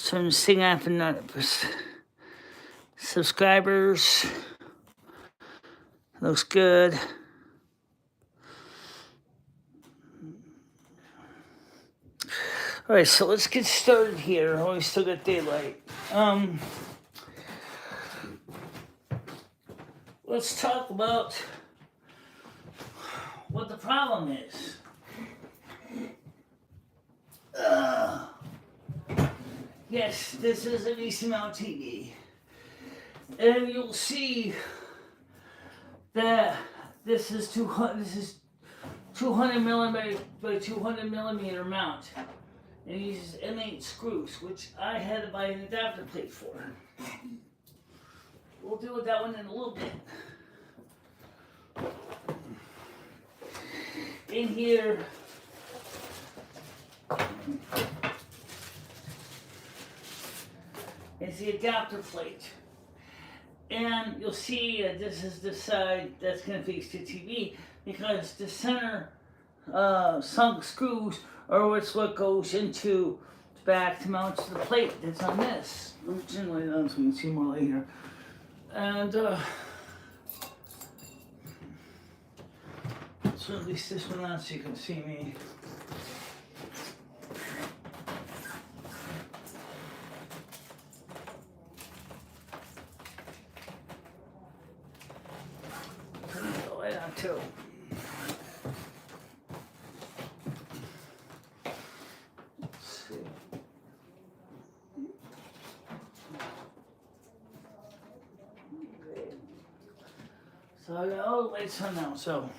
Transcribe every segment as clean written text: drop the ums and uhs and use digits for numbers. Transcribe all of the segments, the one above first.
Some sing after subscribers. Looks good. All right, so let's get started here. Oh, we still got daylight. Let's talk about what the problem is. Yes, this is an Easy Mount TV. And you'll see that this is 200 millimeter by 200 millimeter mount. And it uses M8 screws, which I had to buy an adapter plate for. We'll deal with that one in a little bit. In here is the adapter plate. And you'll see that this is the side that's going to face the TV because the center sunk screws are what goes into the back to mount to the plate that's on this. Let me turn the light on so we can see more light here. And so at least this one on so you can see me. Turn the light on too. Let's see. So I got all the lights on now, so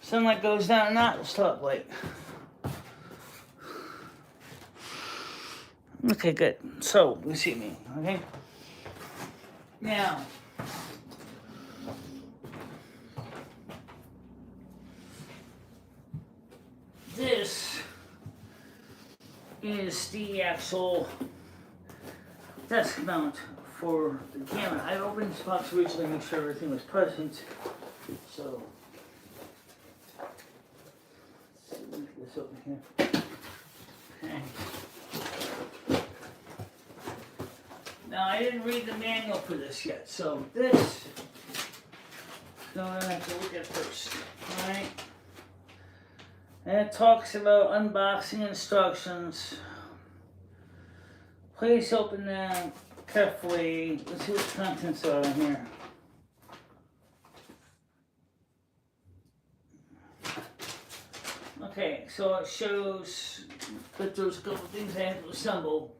sunlight goes down or not, it'll stop light. Okay, good. So, you see me, okay? Now, this is the actual desk mount for the camera. I opened this box originally to make sure everything was present. So, let's see, leave this open here. Okay. Now, I didn't read the manual for this yet, so this, I'm going to have to look at first. Alright? And it talks about unboxing instructions. Please open them carefully. Let's see what the contents are in here. Okay, so it shows that there's a couple things I have to assemble.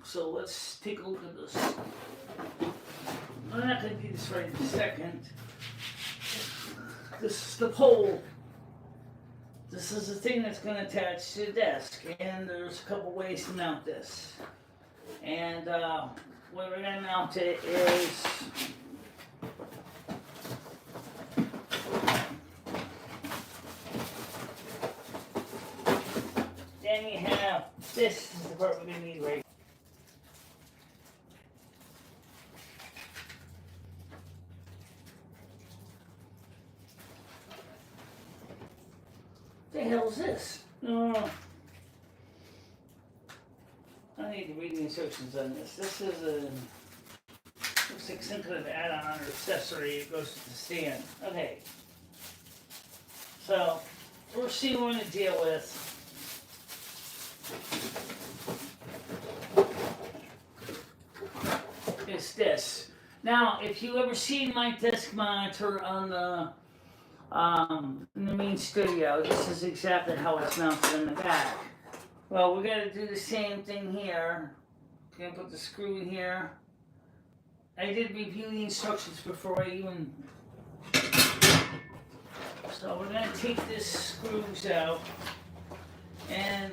So let's take a look at this. I'm not going to do this right in a second. This is the pole. This is the thing that's going to attach to the desk. And there's a couple ways to mount this. And where we're going to mount it is then you have this is the part we're going to need right. What the hell is this? I need to read the instructions on this. This is looks like some kind of add-on or accessory. It goes with the stand. Okay. So, first thing we're going to deal with is this. Now, if you ever seen my desk monitor on the in the main studio, this is exactly how it's mounted in the back. Well, we're going to do the same thing here. Going to put the screw in here. I did review the instructions before I even... So we're going to take this screws out and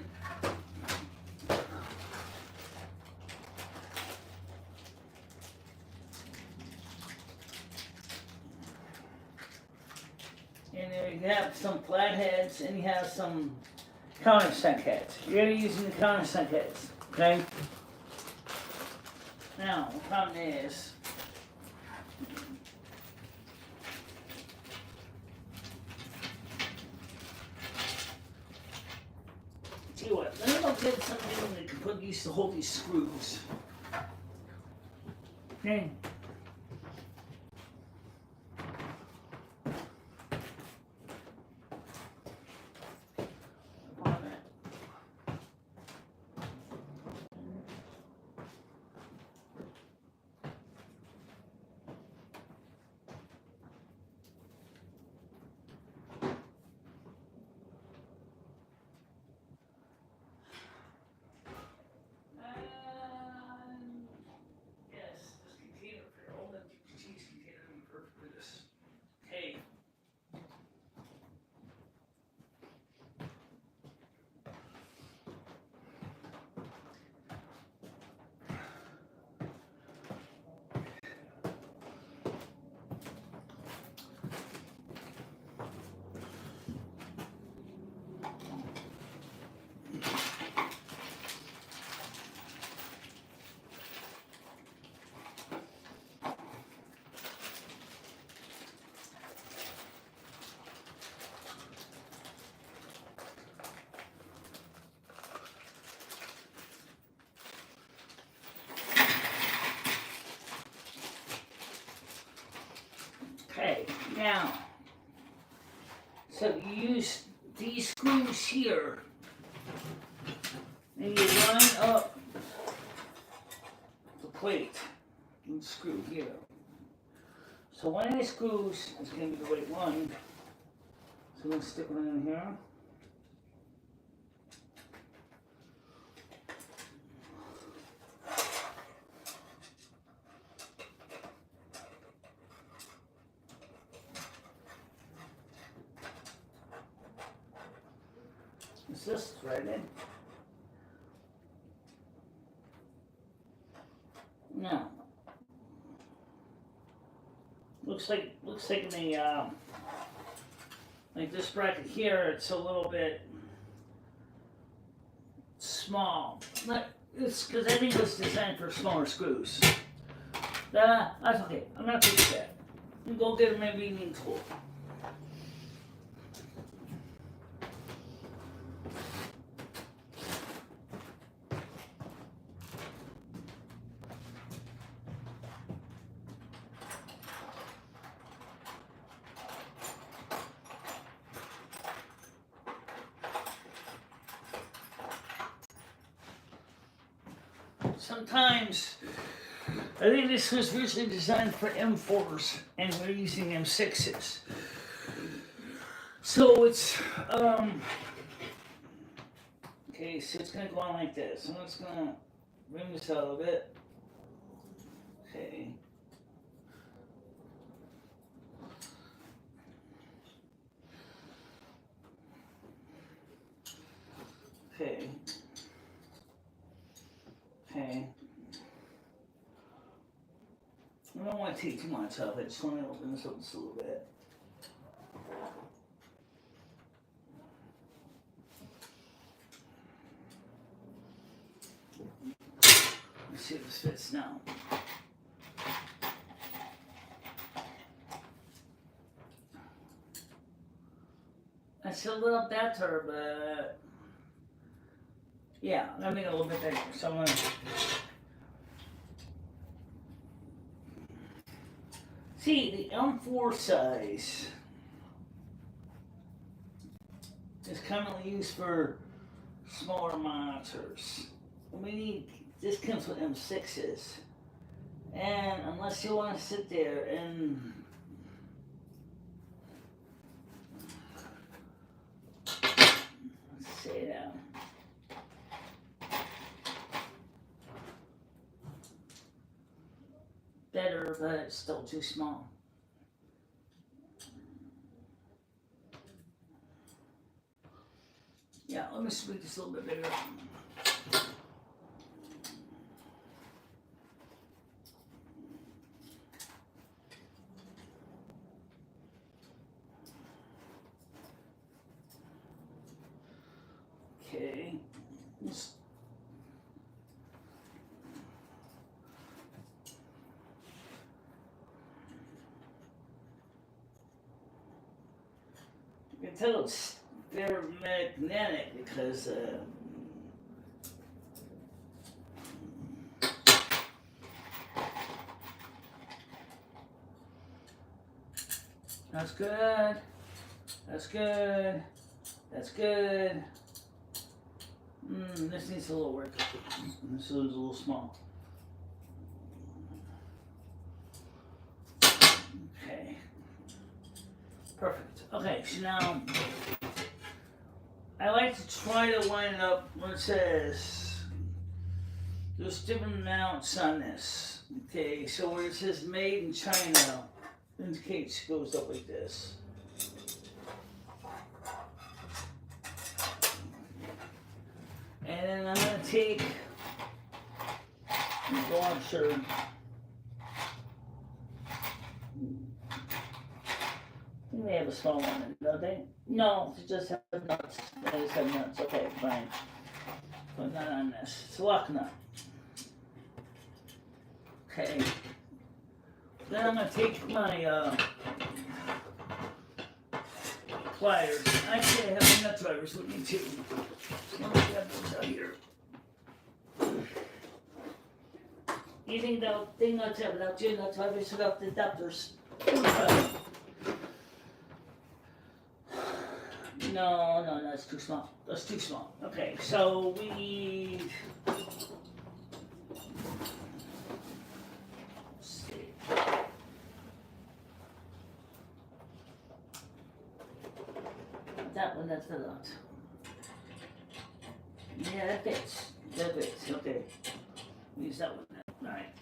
there you have some flat heads and you have some countersunk heads. You're going to be using the countersunk heads, okay? Now, the problem is, See what? Let me go get something that can put these to hold these screws. Okay. Okay, now, so you use these screws here, and you line up the plate and screw here. So one of these screws is going to be the right one, so I'm going to stick one in here. Is this threaded? No. Looks like in the like this bracket here, it's a little bit small. It's because I think it's designed for smaller screws. That's okay. I'm not going to do that. You go get a reading tool. Sometimes, I think this was originally designed for M4s, and we're using M6s. So it's, okay, so it's gonna go on like this. I'm just gonna bring this out a bit. Okay. Okay. Okay. I don't want to take too much of it. I just want to open this up just a little bit. Let's see if this fits now. That's a little better, but yeah, let me get a little bit bigger. So I'm gonna see the M4 size is commonly used for smaller monitors. We need this comes with M6s, and unless you want to sit there and let's say that. Better, but it's still too small. Yeah, let me make this a little bit bigger. Okay. You can tell they're magnetic because That's good. That's good. That's good. This needs a little work. This is a little small. Okay. Perfect. Okay, so now I like to try to line it up where it says there's different amounts on this. Okay, so where it says made in China indicates it goes up like this. And then I'm going to take the washer. They have a small one, don't they? No, they just have nuts. They just have nuts. Okay, fine. Put that on this. It's a lock nut. Okay. Then I'm going to take my pliers. Actually, I have my nut drivers with me too. So let me grab those out here. You think they'll nuts out without your nut drivers without the adapters? No, that's too small. That's too small. Okay, so we need. Let's see. That one, that's the lot. Yeah, that fits. That fits. Okay. Use that one now. Alright.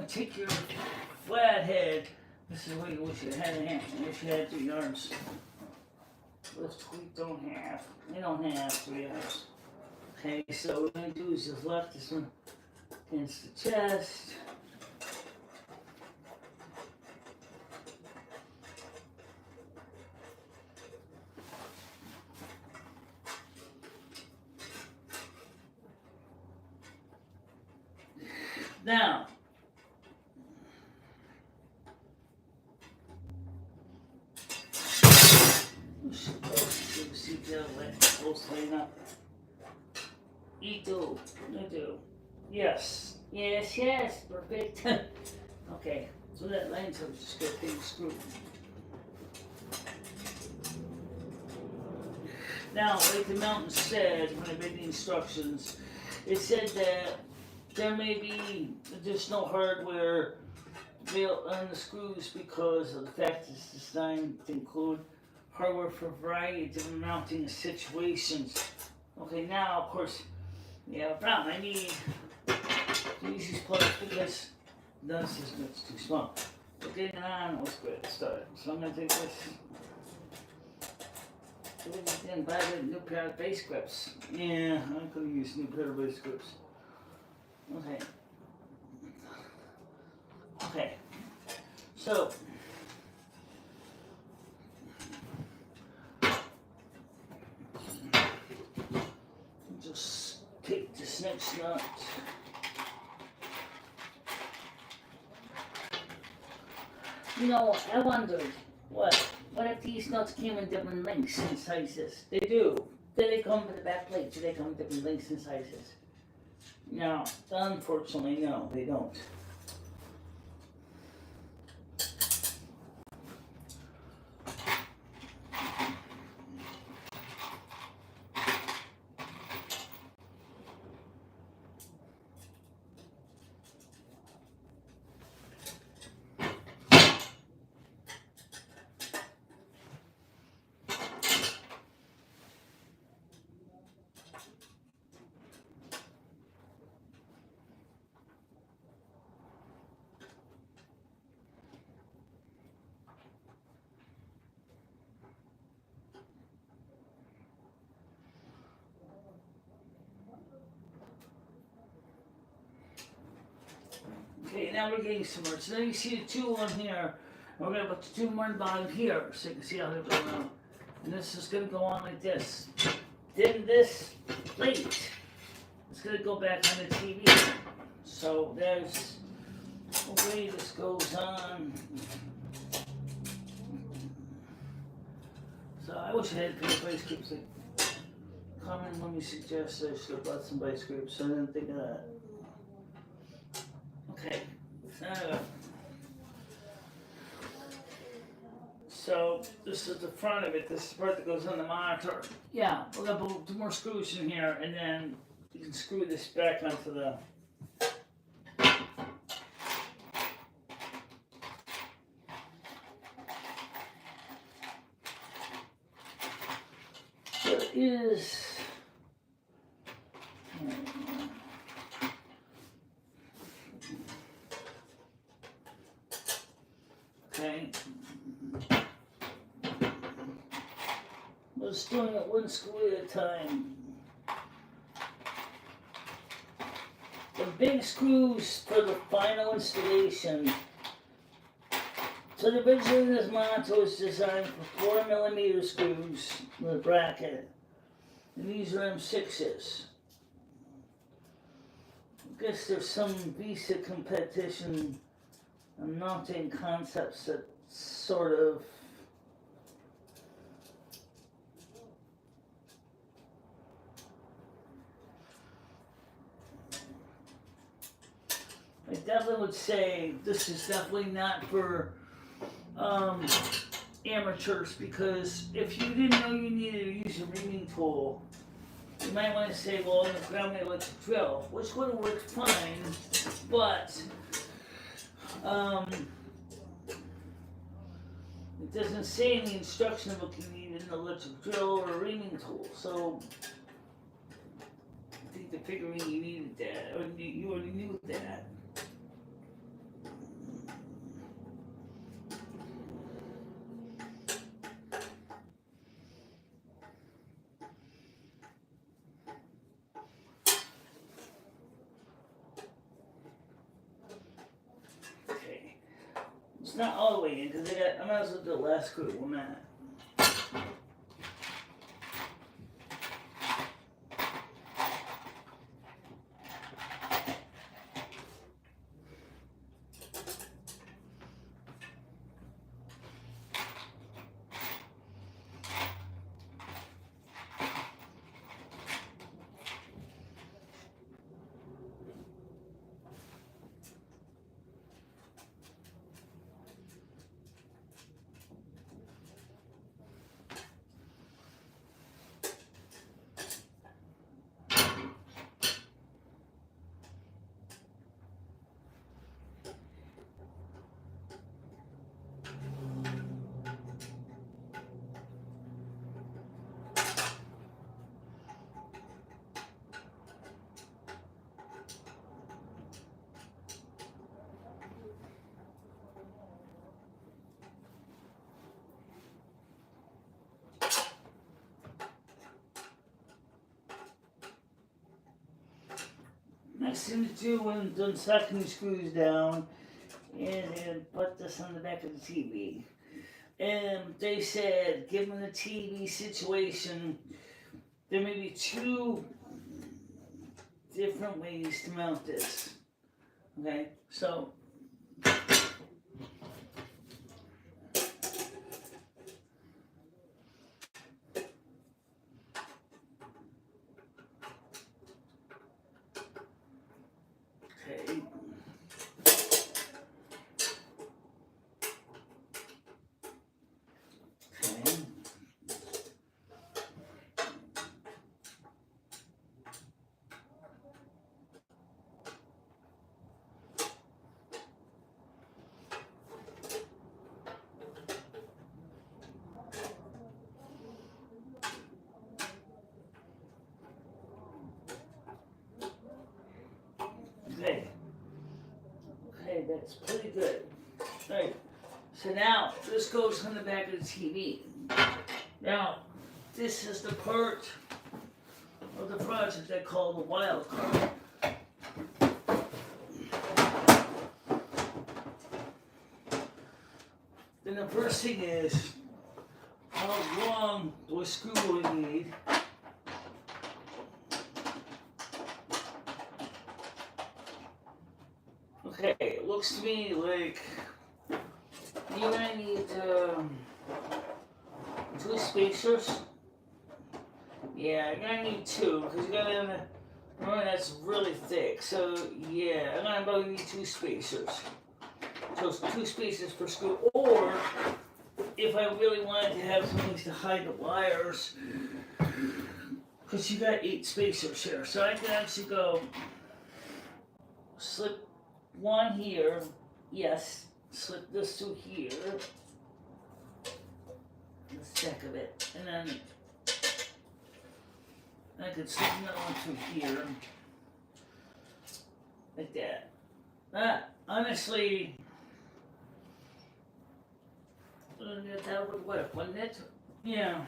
Take your flathead. This is what you wish you had in hand. You wish you had 2 yards. This we don't have. We don't have 3 yards. Okay, so what we're going to do is just left this one against the chest. Now, You do. Yes. Yes. Perfect. Okay. So that line so just get a big screw. Now, like the mountain said when I made the instructions, it said that there may be additional hardware built on the screws because of the fact it's designed to include hardware for a variety of different mounting situations. Okay, now of course, we have a problem. I need the easiest part because this is too small. But getting it on was good. So I'm gonna take this. Then buy a new pair of base grips. Yeah, I could have used a new pair of base grips. Okay. So just take this next nut. You know, I wondered what if these nuts came in different lengths and sizes? They do. Do they come with the back plate? Do they come in different lengths and sizes? No, unfortunately, no, they don't. Okay, now we're getting somewhere. So then you see the two on here. We're going to put the two more on the bottom here so you can see how they're going on. And this is going to go on like this. Then this plate is going to go back on the TV. So there's a way this goes on. So I wish I had a pair of base grips that comment, let me suggest I should have bought some vice grips. I didn't think of that. Okay. So this is the front of it. This is the part that goes on the monitor. Yeah, we're gonna put 2 more screws in here, and then you can screw this back onto the. There is. Okay. Let's doing it 1 screw at a time. The big screws for the final installation. So originally this monitor was designed for 4mm screws with a bracket. And these are M6s. I guess there's some Visa competition and mounting concepts that sort of I definitely would say this is definitely not for amateurs, because if you didn't know you needed to use a reaming tool, you might want to say, well, I'm going to grab my electric drill, which would have worked fine, but it doesn't say in the instruction book you need an electric drill or a reaming tool, so I think the figuring you needed that, or you already knew that. It's not all the way in, because I might as well do the last screw on that. Next thing to do when I'm done sucking the screws down is put this on the back of the TV. And they said, given the TV situation, there may be 2 different ways to mount this. Okay, so okay, that's pretty good. Alright, so now this goes on the back of the TV. Now, this is the part of the project I call the wild card. Then the first thing is, how long do a screw we need? Okay, it looks to me like you're gonna need 2 spacers. Yeah, you're gonna need two, because you're gonna, remember that's really thick. So yeah, I'm gonna probably need two spacers. So it's two spacers per screw, or if I really wanted to have some things to hide the wires, because you got 8 spacers here, so I can actually go slip one here, yes, slip this through here, the stack of it, and then I could slip another one through here, like that. Honestly, that would work, wouldn't it? Yeah.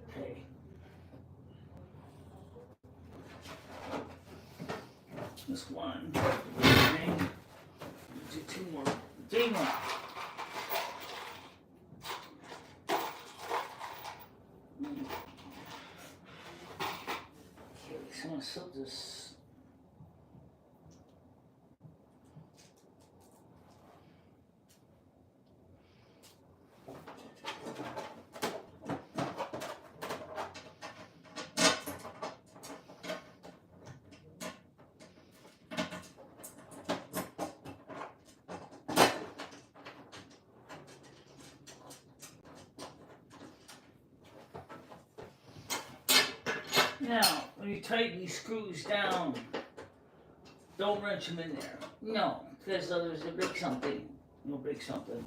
Okay. Just one. Okay. Do 2 more. 3 more. Okay, so I'm gonna slip this. Now, when you tighten these screws down, don't wrench them in there. No, because others will break something. You'll break something.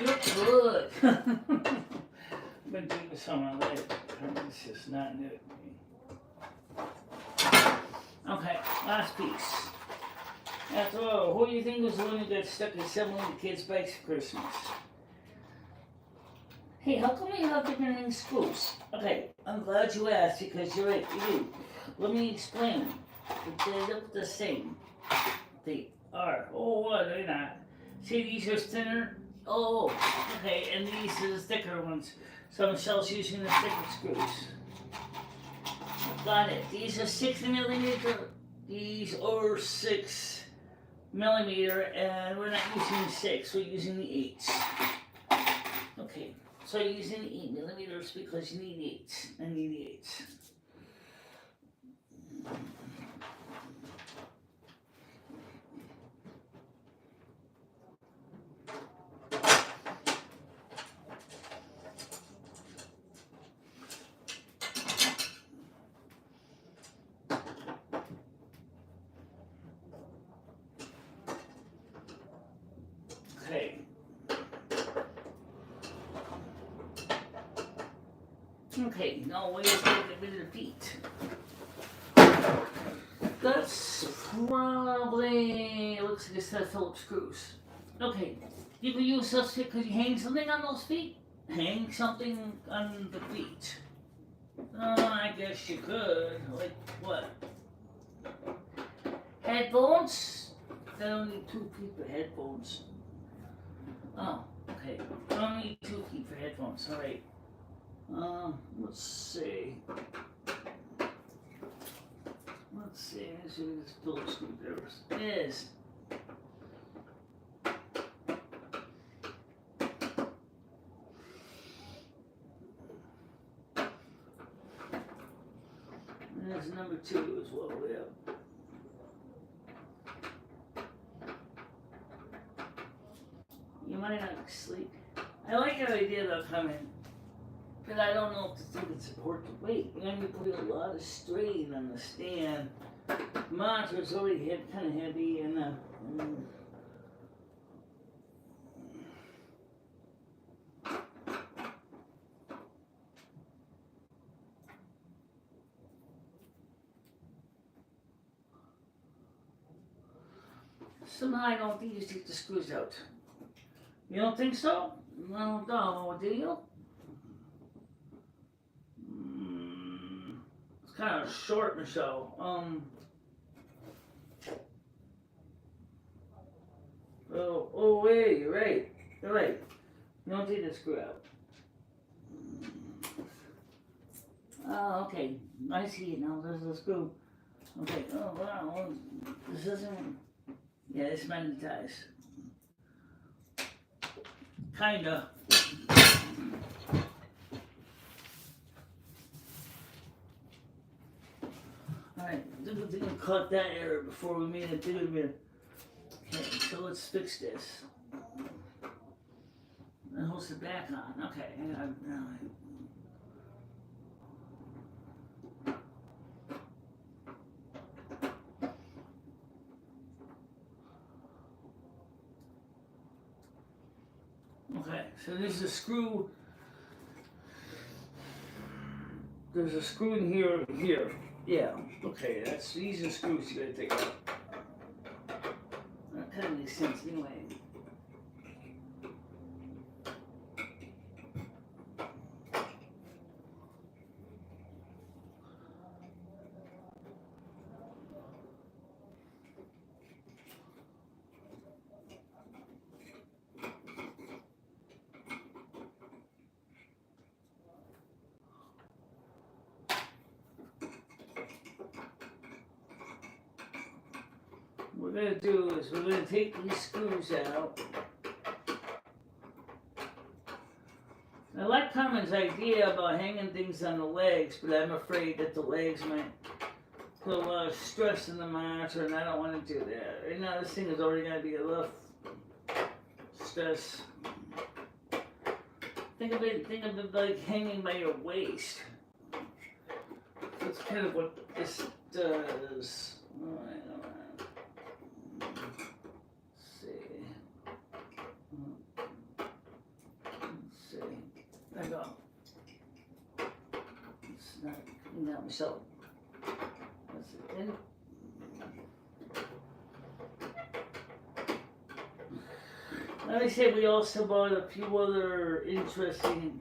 You're good. I've been doing this all my life. It's just not new to me. Okay, last piece. After all, who do you think was the one who got stuck assembling the kids' bikes for Christmas? Hey, how come we have different screws? Okay, I'm glad you asked because you're right, you do. Let me explain. They look the same. They are. Oh, what? They're not. See, these are thinner. Oh, okay, and these are the thicker ones. So Michelle's using the thicker screws. Got it. These are 6mm. These are 6mm, and we're not using the 6. We're using the 8s. Okay, so you're using the 8mm because you need 8s. I need the 8s. Okay. Okay, now we're going to get rid of the feet. That's probably, it looks like a set of Phillips screws. Okay, you can use those feet. Could you hang something on those feet? Hang something on the feet. I guess you could. Like what? Headphones? I don't need 2 feet for headphones. Oh, okay. I don't need 2 feet for headphones. All right. Let's see. Let's see. Let's see if this Phillips screwdrivers is. And there's number 2 as well. Yeah. You might not sleep. I like the idea though coming. But I don't know if the thing can support the weight. You're going to be putting a lot of strain on the stand. The monitor's already kind of heavy, and somehow I don't think you take the screws out. You don't think so? No, no, do you? It's kind of short, Michelle. Oh, wait, you're right. You're right. You don't take the screw out. Oh, okay. I see it now. There's the screw. Okay. Oh, wow. This isn't. Yeah, it's magnetized. Kinda. Alright, we're gonna cut that error before we made a bigger bit. Okay, so let's fix this. And holds it back on. Okay, now. Okay, so there's a screw. There's a screw in here. Yeah, okay, these are screws you gotta take out. That kind of makes sense anyway. What we're gonna do is we're gonna take these screws out. I like Carmen's idea about hanging things on the legs, but I'm afraid that the legs might put a lot of stress in the monitor, and I don't want to do that. Right now, this thing is already gonna be enough stress. Think of it like hanging by your waist. That's kind of what this does. Alright. There you go. It's not coming out myself. That's it in. Let me say we also bought a few other interesting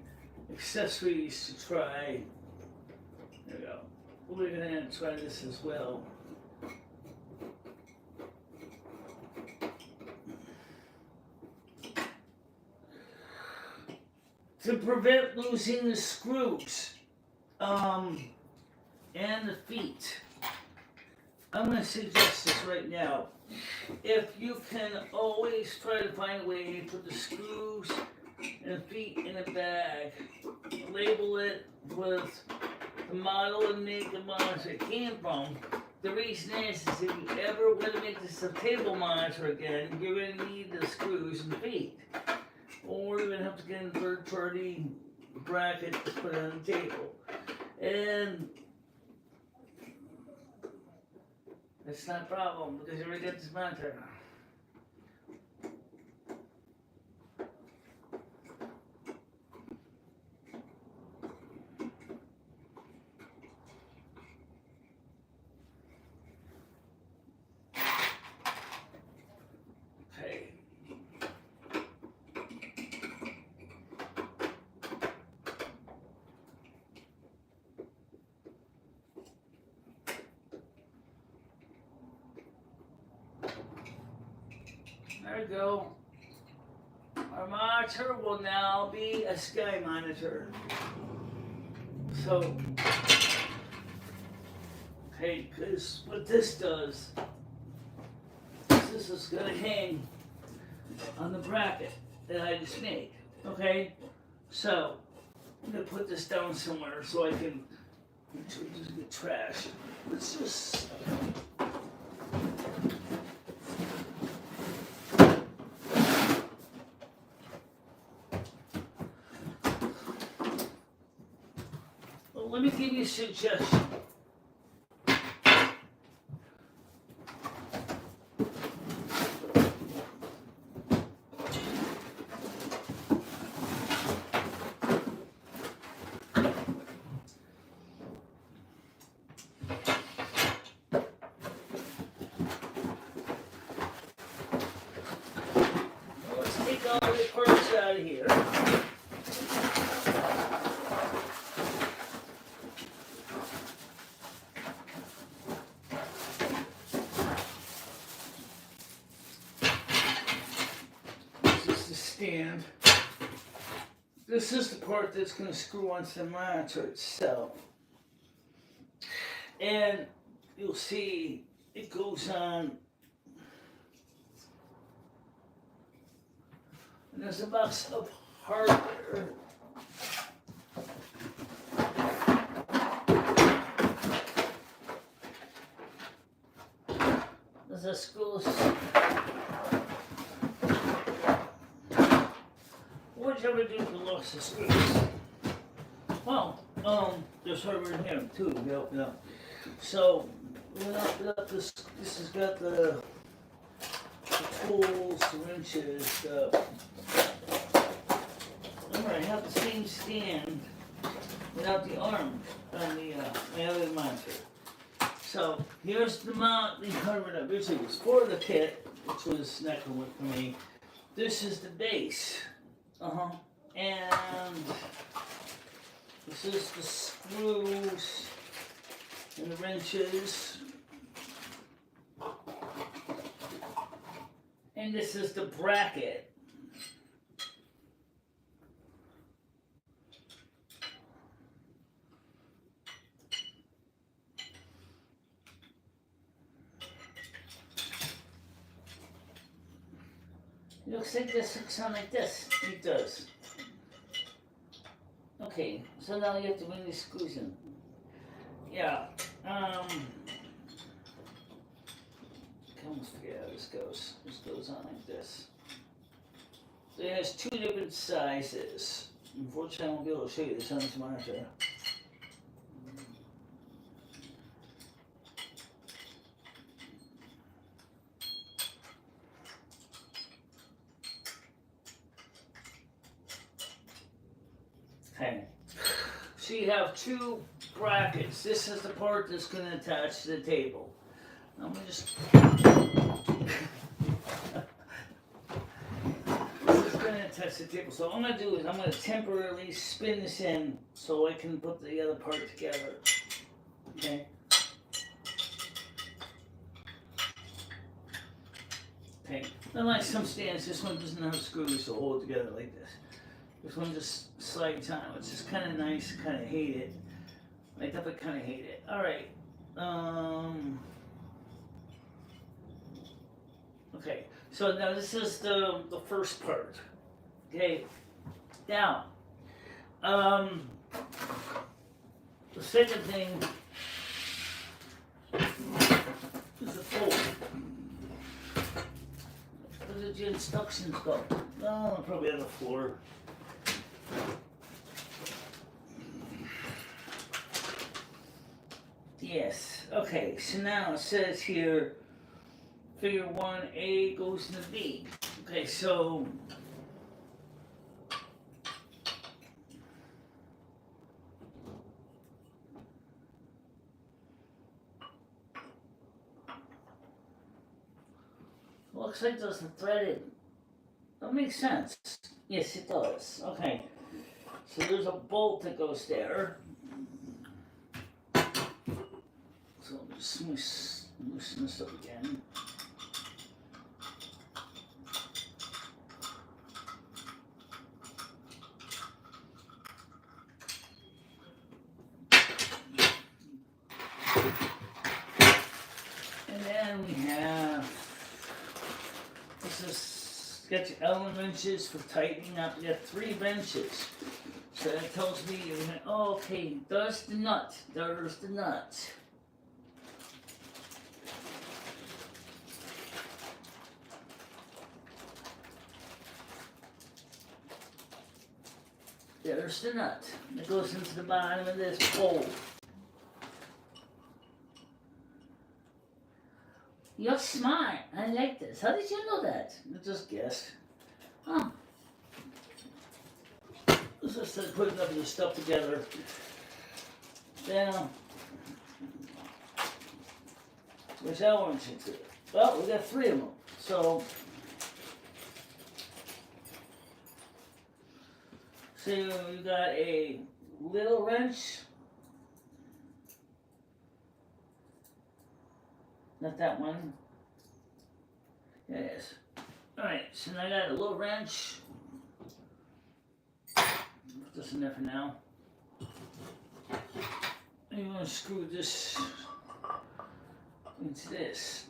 accessories to try. There you go. We're gonna try this as well. To prevent losing the screws and the feet, I'm going to suggest this right now. If you can always try to find a way to put the screws and the feet in a bag, label it with the model and make the monitor it came from. The reason is if you ever want to make this a table monitor again, you're going to need the screws and feet. Or you're going to have to get a third-party bracket to put it on the table. And that's not a problem because you already got this monitor. Okay. There we go. Our monitor will now be a sky monitor. So, okay, because what this does is this is going to hang on the bracket that I just made. Okay? So, I'm going to put this down somewhere so I can just get trashed. Let's just. Let me give you a suggestion. Let's take all the parts out of here. stand. This is the part that's going to screw onto the monitor itself. And you'll see it goes on. And there's a box of hardware. This goes. What'd you ever do to lost the screws? Well, there's hardware in here too. Yep. So, without this has got the tools, the wrenches. Remember, I have the same stand without the arm on the other monitor. So here's the mount, the hardware that originally was for the kit, which was not going to work for me. This is the base. And this is the screws and the wrenches. And this is the bracket. It looks like this hooks on like this. It does. Okay, so now you have to bring these screws in. Yeah. I almost forget how this goes. This goes on like this. So it has two different sizes. Unfortunately, I won't be able to show you this on this monitor. Okay, so you have two brackets. This is the part that's going to attach to the table. I'm going to just... This is going to attach to the table. So what I'm going to do is I'm going to temporarily spin this in so I can put the other part together. Okay? Okay, unlike some stands, this one doesn't have screws to hold it together like this. This one just slides on, which is kind of nice, kind of hate it. I definitely kind of hate it. Alright. Okay, so now this is the first part. Okay, now, the second thing is the fold. Where did your instructions go? Oh, probably on the floor. Yes, okay, so now it says here, figure 1A goes into B. Okay, so, looks like there's a threaded. That makes sense. Yes, it does. Okay, so there's a bolt that goes there. So just loosen this up again. And then we have, this is got your Allen wrenches for tightening up. You got 3 wrenches. So that tells me you're gonna, oh, okay, there's the nut. There's the nut. There's the nut that goes into the bottom of this bowl. You're smart. I like this. How did you know that? I just guessed. Oh. Let's just start putting up your stuff together. Now, which I want you to. Well, we got 3 of them. So you got a little wrench. Not that one. Yeah, it is. Alright, so now I got a little wrench. Put this in there for now. And you're going to screw this into this.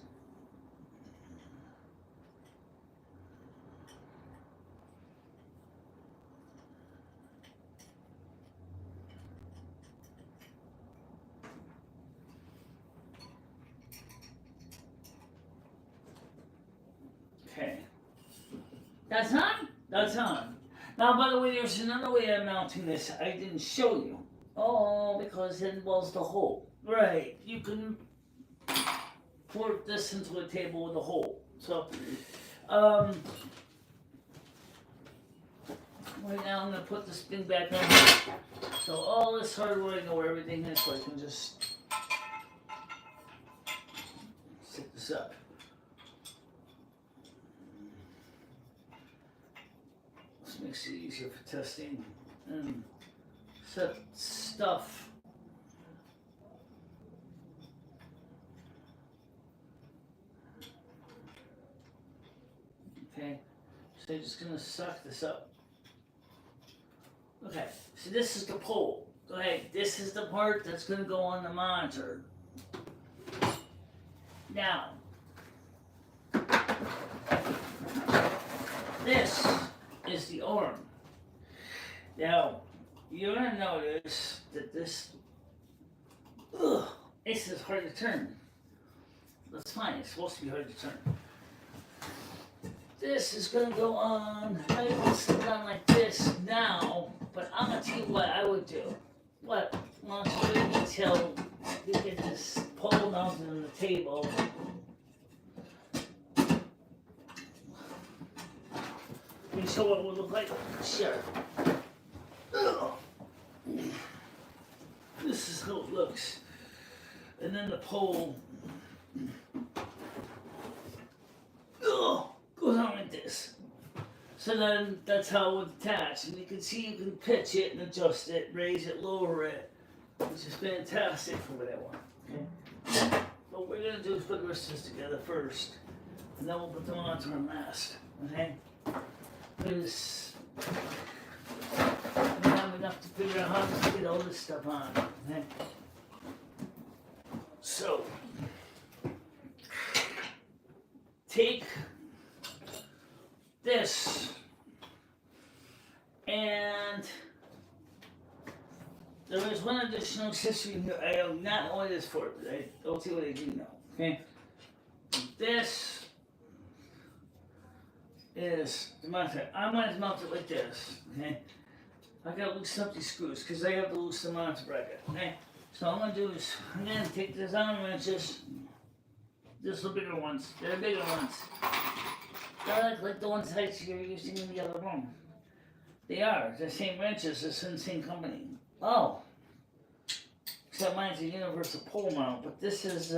Okay. That's on? That's on. Now, by the way, there's another way of mounting this I didn't show you. Oh, because it involves the hole. Right. You can put this into a table with a hole. So, right now I'm going to put this thing back on. So all this hardware, I know where everything is, so I can just stick this up. This makes it easier for testing and set stuff. Okay, so you're just gonna suck this up. Okay, so this is the pole. Okay, this is the part that's gonna go on the monitor. Now, this is the arm. Now, you're gonna notice that this is hard to turn. That's fine, it's supposed to be hard to turn. This is gonna go on, I will sit down like this now, but I'm gonna tell you what I would do. What? Why don't you wait until you get this pole mounted on the table. Can you show what it would look like? Sure. This is how it looks. And then the pole goes on like this. So then that's how it would attach. And you can see you can pitch it and adjust it, raise it, lower it, which is fantastic for what I want. Okay? What we're going to do is put the rest of this together first. And then we'll put the monitor on last. Okay? Because I don't have enough to figure out how to get all this stuff on. Okay? So, take this and there is one additional accessory here. I don't not know what it is for, but I'll see what I do know. Okay? This is the monitor. I'm going to mount it like this. Okay? I gotta loosen up these screws because I have to loosen the monitor bracket. Okay? So all I'm going to do is, I'm going to take the Allen wrenches. These are bigger ones. They're bigger ones. They're like the ones that you're using in the other room. They are. They're the same wrenches. It's in the same company. Oh. Except mine's a universal pole mount, but this is,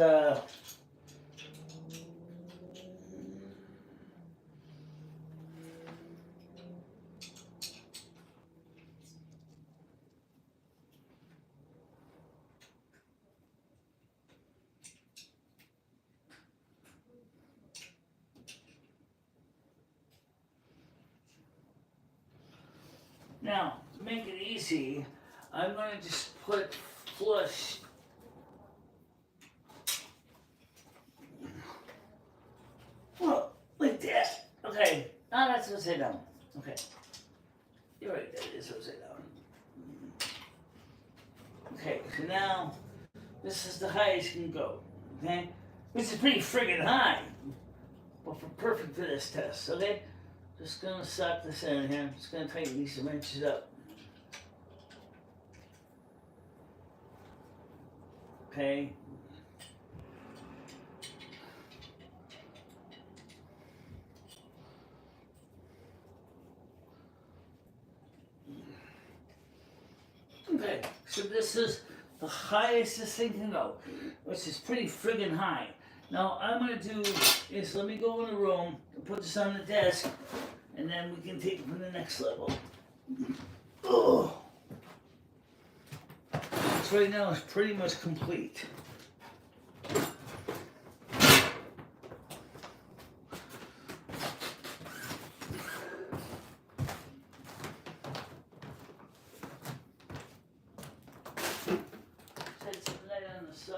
now, to make it easy, I'm going to just put flush. Well, like that. Okay, now that's upside down. Okay. You're right, that is upside down. Okay, so now, this is the highest you can go. Okay? This is pretty friggin' high. But perfect for this test, okay? Just gonna suck this in here. Just gonna tighten these wrenches up. Okay. Okay, so this is the highest this thing can go, which is pretty friggin' high. Now, I'm gonna do is let me go in the room and put this on the desk, and then we can take it from the next level. Oh. So right now it's pretty much complete.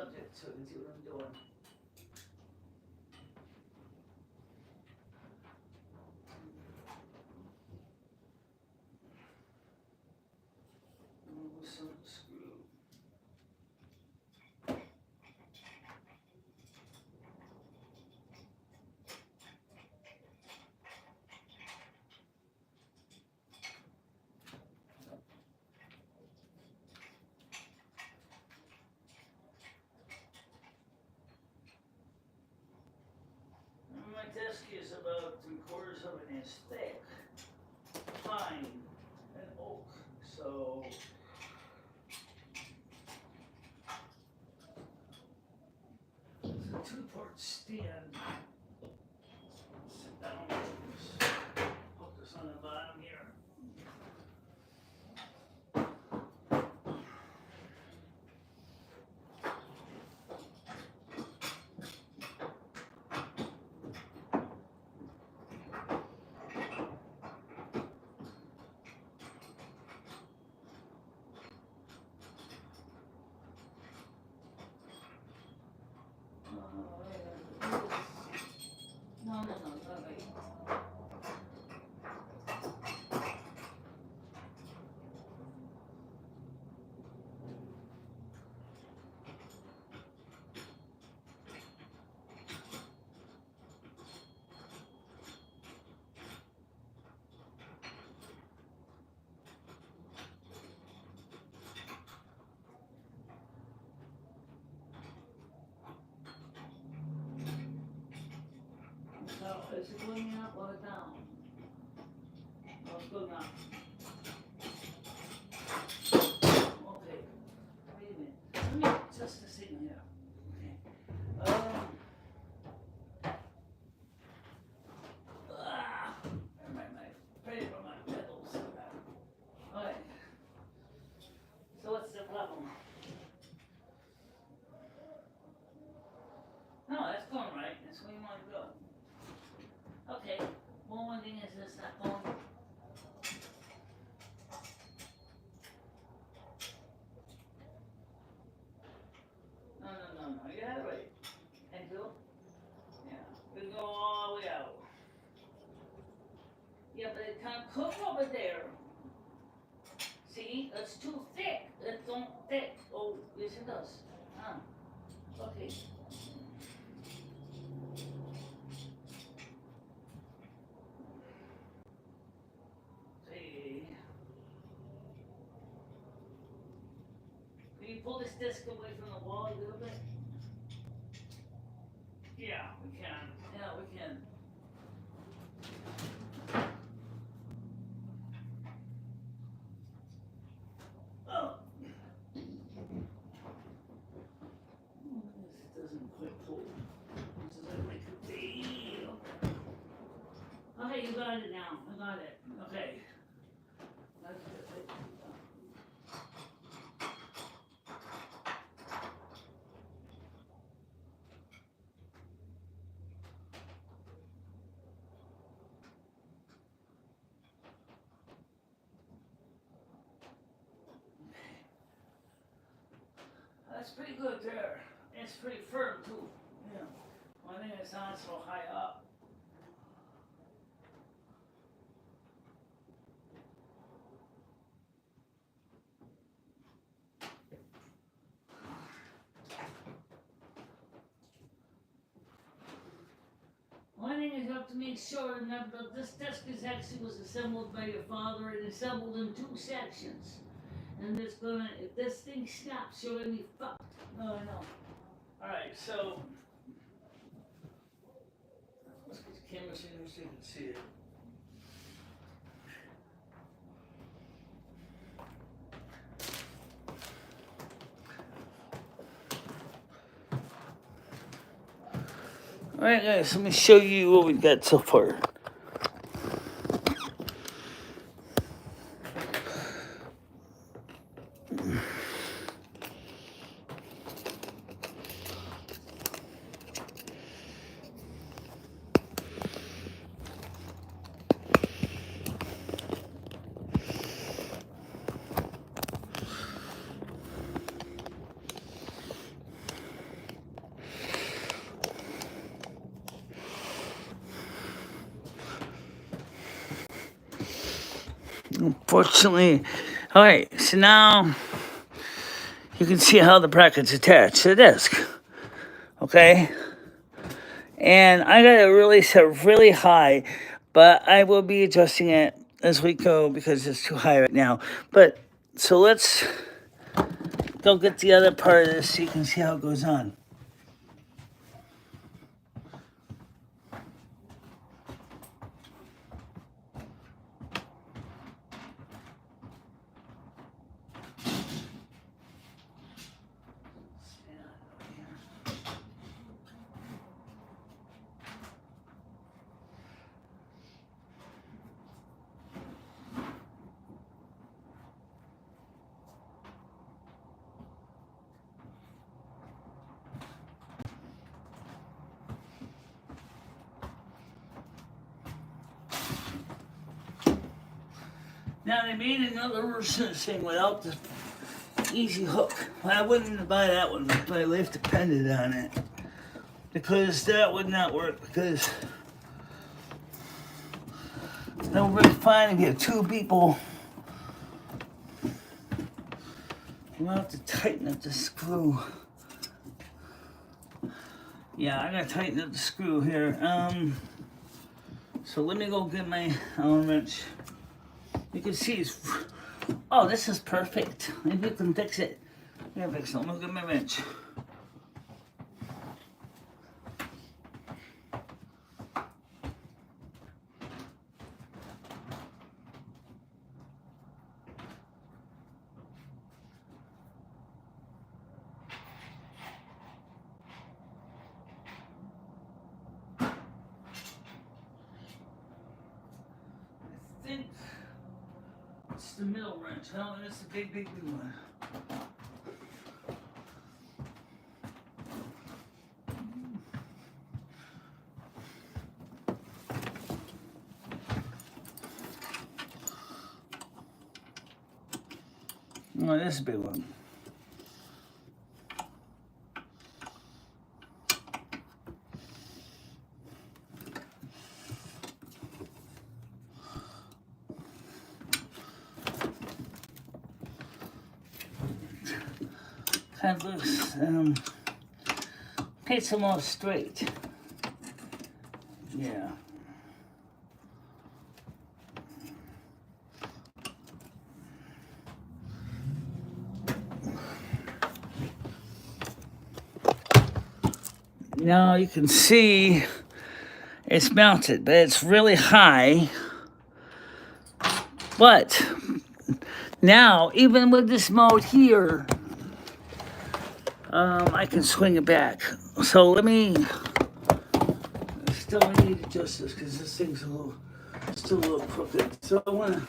subject so you can see what I'm doing. Loosen the screw. My disc is about 3/4 of an inch thick, pine, and oak. So it's a 2-part stand. Sit down. Put this on the bottom here. No, wait. So, is it going up or down? No, it's going up. Okay. Wait a minute. Let me adjust this in here. Okay. My paper, my pedals. Alright. So what's the problem? No, that's going right. That's where you want to go. Okay. One thing is this not going. No. You got it right. Thank you. Yeah. We go all the way out. Yeah, but it can't cook over there. See, it's too thick. It's too thick. Oh, yes it does. Okay. See. Can you pull this disc away from the wall a little bit? Yeah, we can. Yeah, we can. Oh. This doesn't quite pull. This is like a deal. Okay, you got it now. I got it. Okay. That's it. That's pretty good there. It's pretty firm too. Yeah. One thing it's not so high up. One thing is you have to make sure that this disc is actually was assembled by your father and assembled in 2 sections. And it's gonna, if this thing snaps, you're gonna be fucked. No, I know. Alright, so let's get the camera so you can see it. Alright guys, let me show you what we got so far. Unfortunately, all right. So now you can see how the bracket's attached to the disc. Okay, and I got it really set really high, but I will be adjusting it as we go because it's too high right now. But so let's go get the other part of this so you can see how it goes on. Now they made another version of this thing without the easy hook. Well, I wouldn't buy that one, but my life depended on it. Because that would not work, because that would really fine if you have two people. I'm gonna have to tighten up the screw. Yeah, I gotta tighten up the screw here. So let me go get my Allen wrench. You can see it's, oh, this is perfect. Maybe you can fix it. Yeah, fix it. I'm gonna get my wrench. I think it's the middle wrench. Oh, and it's the big one. Oh, this is a big one. Kind of looks, it's almost straight. Yeah. Now you can see it's mounted, but it's really high. But now, even with this mode here, I can swing it back. So let me, I still need to adjust this because this thing's still a little crooked. So I want to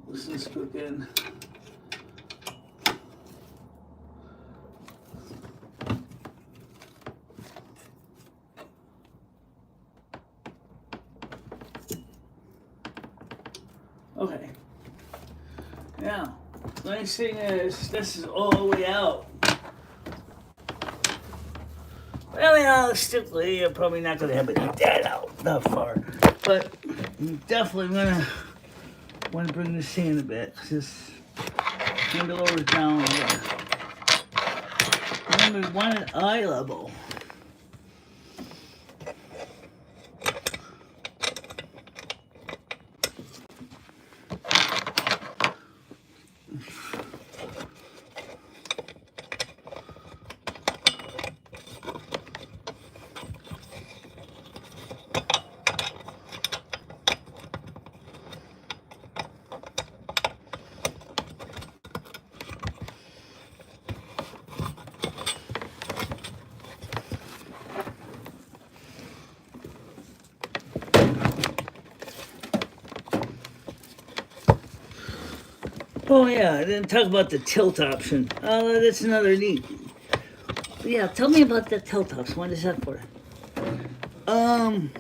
loosen this screw in. Okay. Now, nice thing is, this is all the way out. Well, realistically, you're probably not going to have it that out, that far. But I'm definitely want to bring this in a bit. Just maybe lower it down a little bit. Remember, we want it eye level. Oh yeah, I didn't talk about the tilt option. Oh, that's another neat. Yeah, tell me about the tilt option. What is that for? I'll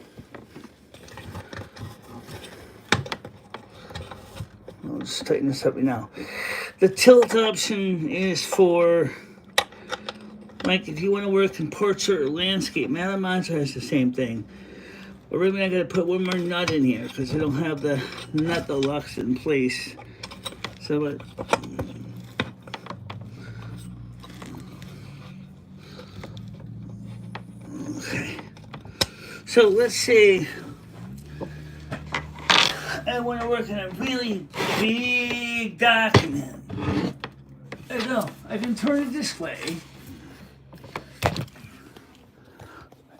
just tighten this up now. The tilt option is for, like, if you want to work in portrait or landscape. Monitor has the same thing. Or maybe I gotta put one more nut in here because I don't have the nut that locks it in place. So okay. So let's say I want to work on a really big document. There you go. I can turn it this way.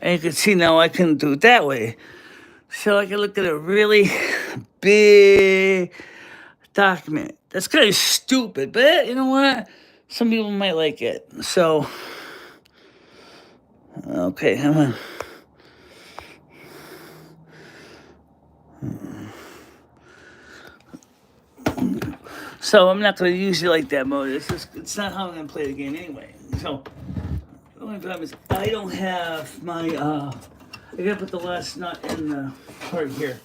And you can see now I can do it that way. So I can look at a really big document. That's kind of stupid, but you know what? Some people might like it. So, okay, come on. So I'm not going to use it like that mode. It's not how I'm going to play the game anyway. So the only problem is I don't have my, I got to put the last nut in the part here.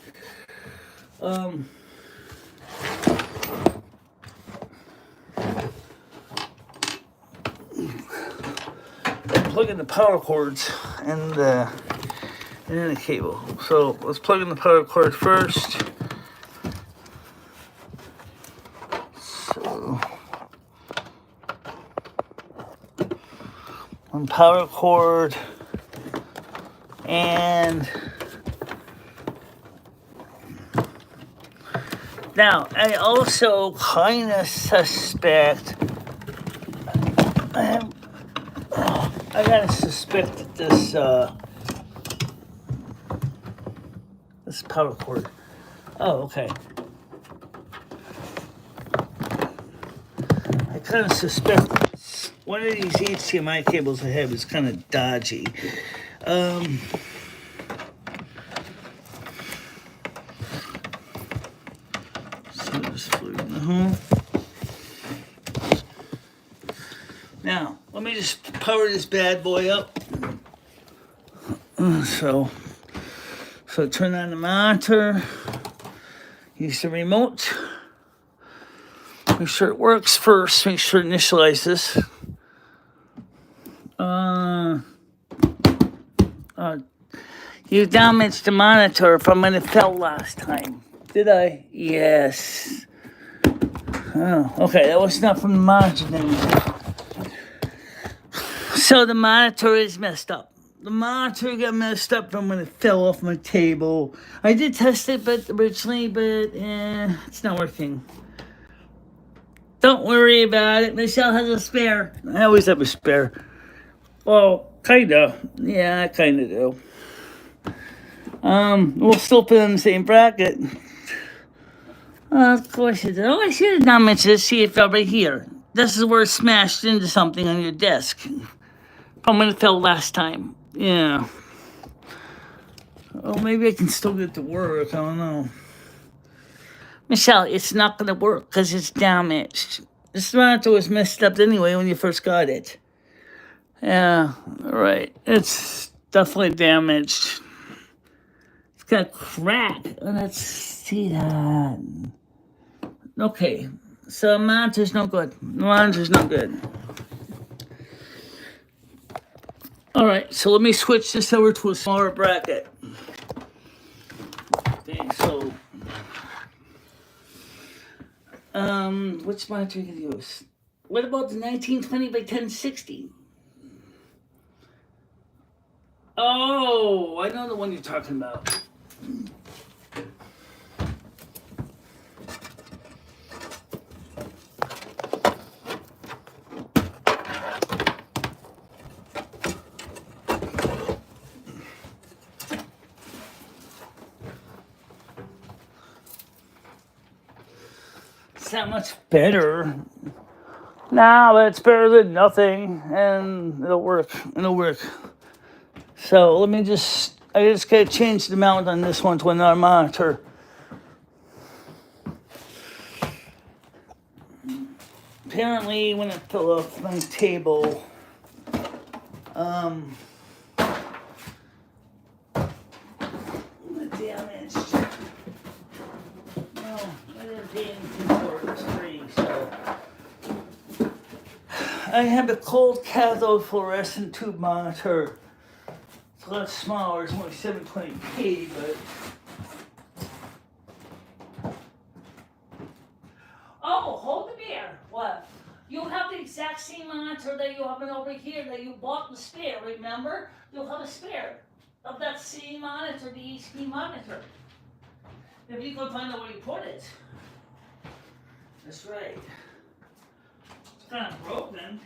I'm plugging the power cords and then the cable. So let's plug in the power cord first. So one power cord and now I also kind of suspect I gotta suspect that this power cord. Oh, okay. I kind of suspect one of these HDMI cables I have is kind of dodgy. So just plug in the home. Now, let me just power this bad boy up. So turn on the monitor. Use the remote. Make sure it works first. Make sure to initialize this. You damaged the monitor from when it fell last time. Did I? Yes. Oh, okay. That was not from the monitor then. So the monitor is messed up. The monitor got messed up from when it fell off my table. I did test it, originally, but it's not working. Don't worry about it. Michelle has a spare. I always have a spare. Well, kinda. Yeah, I kinda do. We'll still put it in the same bracket. Of course it did. Oh, I should have not mentioned this. See if over here. This is where it smashed into something on your desk. From when it fell last time. Yeah. Oh, maybe I can still get it to work. I don't know. Michelle, it's not going to work because it's damaged. This monitor was messed up anyway when you first got it. Yeah, right. It's definitely damaged. It's got a crack. Let's see that. Okay, so monitor's no good. Monitor's no good. All right, so let me switch this over to a smaller bracket. Okay, so which monitor are you gonna use? What about the 1920 by 1060? Oh, I know the one you're talking about. It's not much better. Nah, but it's better than nothing, and it'll work. So I just gotta change the mount on this one to another monitor. Apparently, when it fell off my table, damaged. No, I didn't pay anything for it. It's free, so. I have a cold cathode fluorescent tube monitor. It's a lot smaller. It's only 720p, but. Oh, hold the beer. What? You have the exact same monitor that you have over here that you bought the spare, remember? You'll have a spare of that same monitor, the HP monitor. If you can find out where you put it. That's right. It's kind of broken.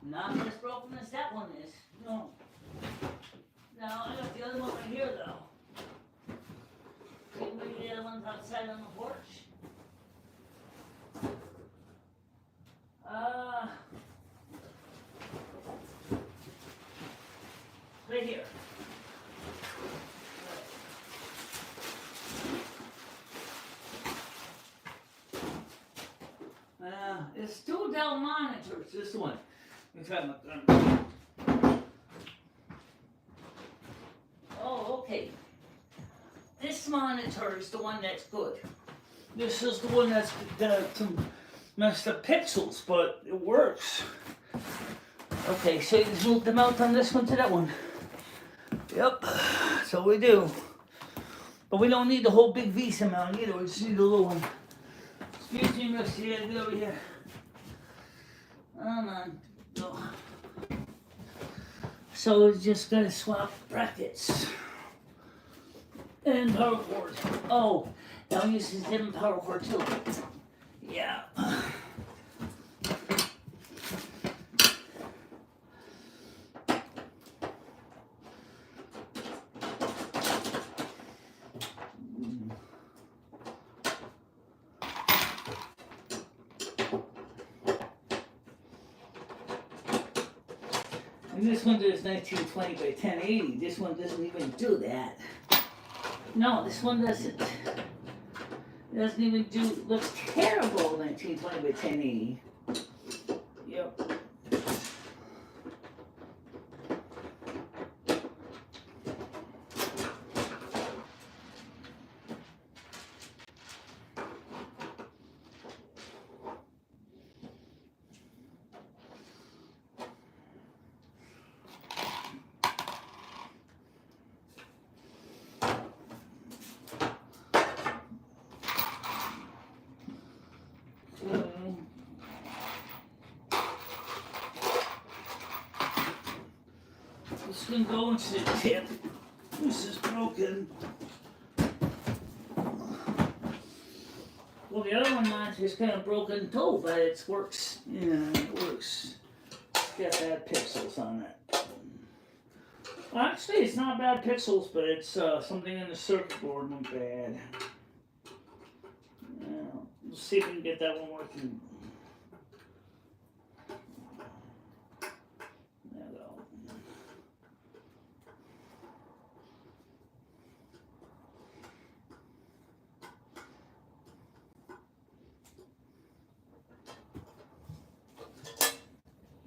Not as broken as that one is. No. No, I got the other one right here, though. Maybe the other one's outside on the porch. Right here. It's two Dell monitors, this one. Oh, okay. This monitor is the one that's good. This is the one that's got some messed up pixels, but it works. Okay, so you just move the mount on this one to that one. Yep, that's all we do. But we don't need the whole big Visa mount either, we just need the little one. Excuse me, Miss, you gotta get over here. Come on. Go. So we're just gonna swap brackets. And power cord. Oh, now use this different power cord too. Yeah. And this one does 1920 by 1080. This one doesn't even do that. No, this one doesn't. It doesn't even do, looks terrible, 1920 by 1080. Yep. This can go into the tip. This is broken. Well, the other one monitor is kind of broken too, but it works. Yeah, it works. It's got bad pixels on it. Well, actually, it's not bad pixels, but it's something in the circuit board went bad. Yeah, we'll see if we can get that one working. There we go.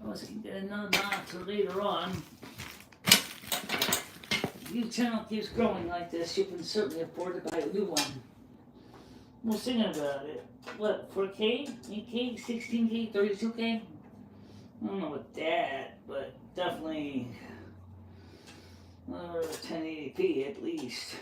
Unless I can get another monitor later on. If your channel keeps growing like this, you can certainly afford to buy a new one. We'll think about it. What, 4K, 8K, 16K, 32K? I don't know about that, but definitely 1080p at least.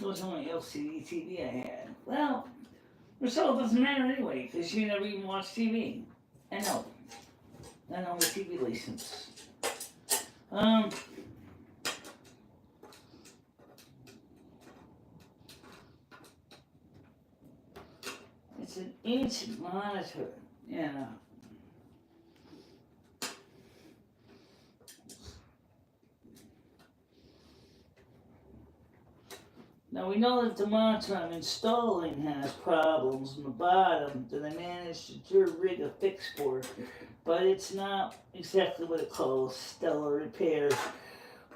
It was only LCD TV I had. Well, result doesn't matter anyway, because you never even watch TV. I know. I know the TV license. It's an ancient monitor. Yeah. Now we know that the monitor I'm installing has problems on the bottom that I managed to rig a fix for, but it's not exactly what it calls stellar repair.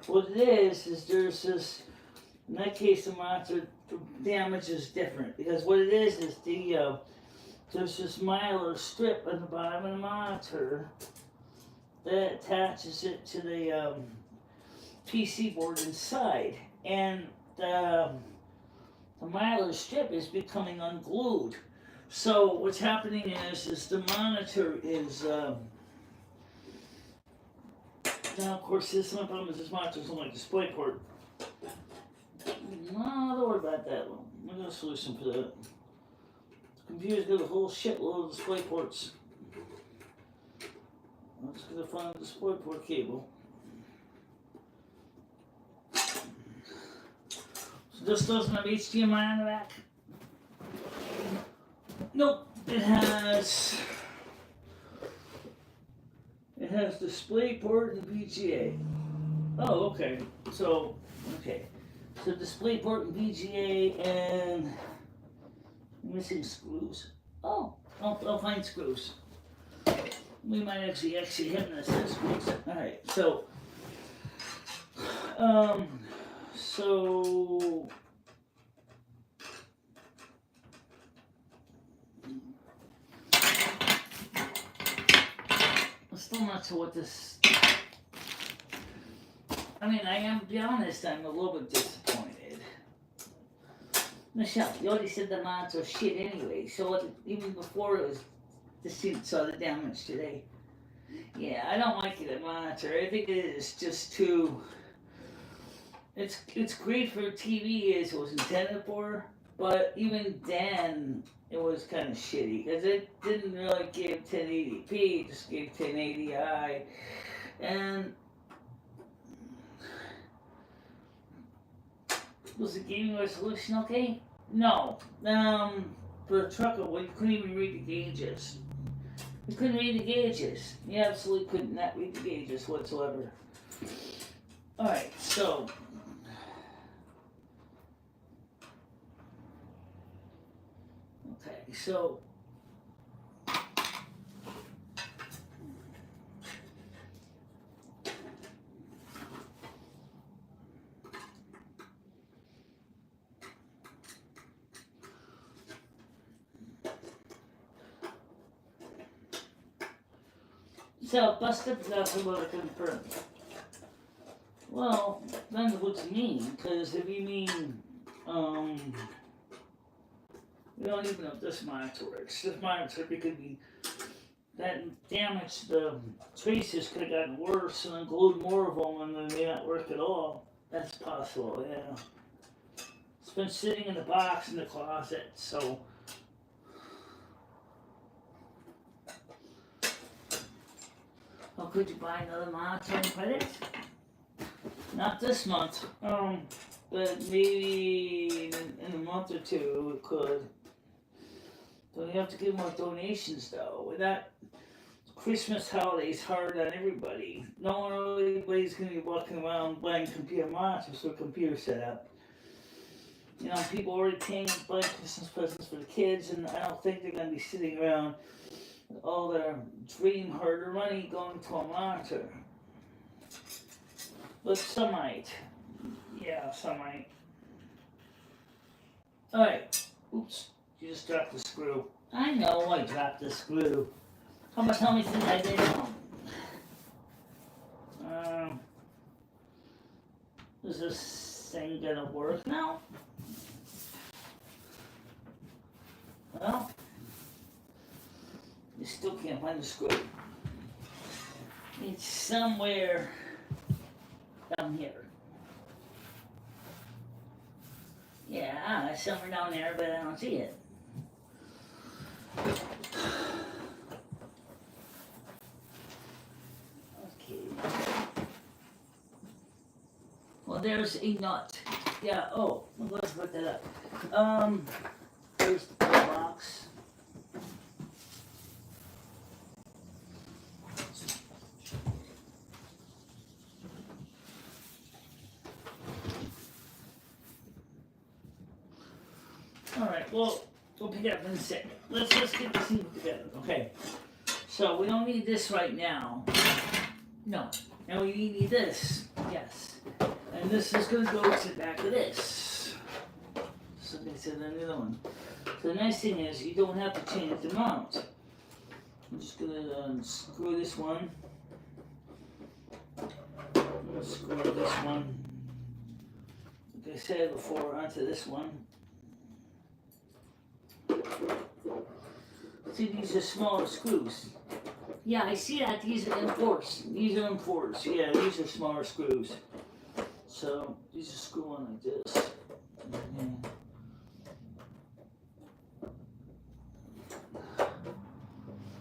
What it is there's this, in that case the monitor damage is different, because what it is the there's this mylar strip at the bottom of the monitor that attaches it to the PC board inside, and the mylar strip is becoming unglued. So what's happening is the monitor is now of course this my problem is this monitor's on my display port. No, don't worry about that one. I got a solution for that. The computer's got a whole shitload of display ports. I'm just gonna find a display port cable. So this doesn't have HDMI on the back? Nope. It has display port and VGA. Oh, okay. So display port and VGA and missing screws. Oh, I'll find screws. We might actually have this screws. All right. So I'm still not sure what this. I mean, I am, to be honest, I'm a little bit disappointed. Michelle, you already said the monitor shit anyway, so even before it was, the student saw the damage today. Yeah, I don't like it at monitor. I think it is just too. It's great for TV as it was intended for, but even then it was kind of shitty because it didn't really give 1080p, it just gave 1080i, and was the gaming resolution okay? No. For the truck, you couldn't even read the gauges. You couldn't read the gauges. You absolutely could not read the gauges whatsoever. Alright, so. Okay, so. So, busted that's what I confirm. Well, depends on what you mean, because if you mean, we don't even know if this monitor works. This monitor could be, that damage, the traces could have gotten worse and then glued more of them and they may not work at all. That's possible, yeah. It's been sitting in the box in the closet, so. Oh, could you buy another monitor and put it? Not this month, but maybe in a month or two we could. But we have to give more donations though. With that, Christmas holiday's hard on everybody. Everybody's going to be walking around buying computer monitors for a computer setup. You know, people are already buying Christmas presents for the kids, and I don't think they're going to be sitting around with all their dream hard-earned money going to a monitor. But some might. Yeah, some might. Alright. Oops. You just dropped the screw. I know I dropped the screw. How much tell me since I did it? Is this thing gonna work now? Well, you still can't find the screw. It's somewhere down here. Yeah, it's somewhere down there, but I don't see it. Okay. Well, there's a nut. Yeah, oh, let's put that up. There's the box. Alright, well, we'll pick it up in a second. Let's get this thing together. Okay. So we don't need this right now. No. Now we need this. Yes. And this is going to go to the back of this. So they said another one. So the nice thing is you don't have to change the mount. I'm just gonna screw this one. Screw this one, like I said before, onto this one. See, these are smaller screws. Yeah, I see that. These are M4s. These are M4s. Yeah, these are smaller screws. So these are screw on like this.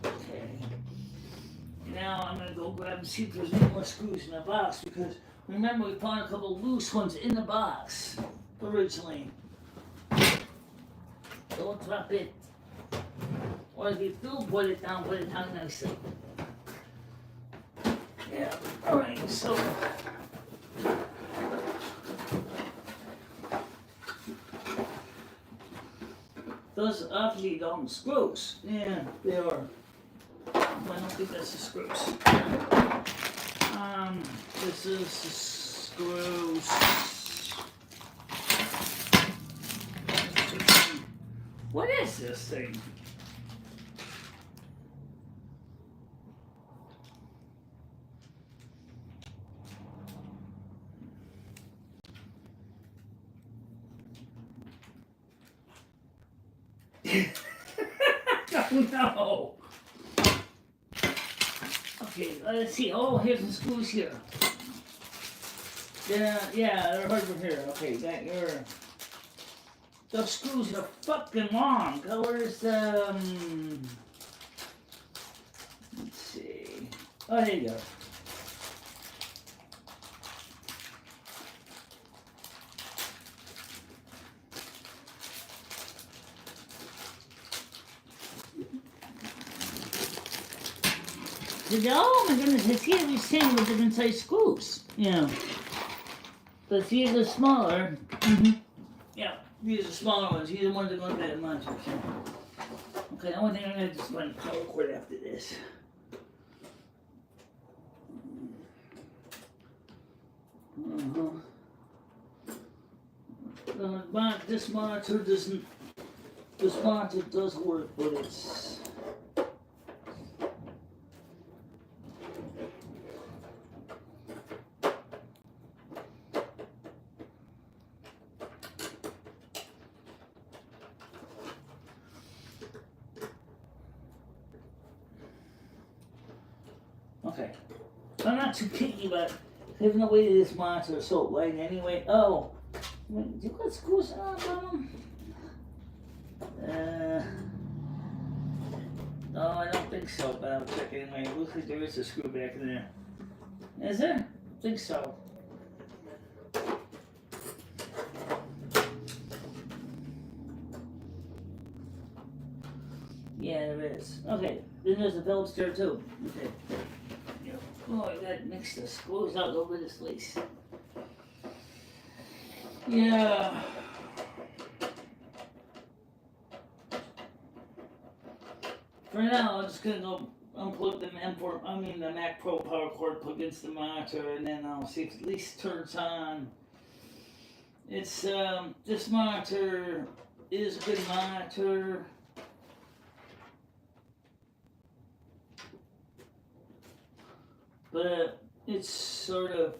Okay. Now I'm gonna go grab and see if there's any more screws in the box, because remember we found a couple loose ones in the box originally. Don't drop it. Or if you do put it down nicely. Yeah, alright, so those are awfully long screws. Yeah, they are. I don't think that's the screws. This is the screws. What is this thing? No. Okay, let's see. Oh, here's the screws here. Yeah, they're hard from here. Okay, got your. Those screws are fucking long. Where's let's see. Oh, there you go. Oh my goodness, I see every same with different size screws. Yeah. But these are smaller. Mm-hmm. Yeah, these are smaller ones. These are ones that are going to that much. Okay, the only thing I'm going to just run power cord after this. This monitor doesn't. This monitor does work, but it's. Okay, I'm not too picky, but there's no way this monitor is so light anyway. Oh, do you got screws on them? No, I don't think so, but I'll check anyway. It looks like there is a screw back in there. Is there? I think so. Yeah, there is. Okay, then there's the Phillips there too. Okay. Oh, I gotta mix the screws out over this place. Yeah. For now, I'm just gonna go unplug the Mac Pro power cord, plug into the monitor, and then I'll see if it at least turns on. It's this monitor is a good monitor. But it's sort of.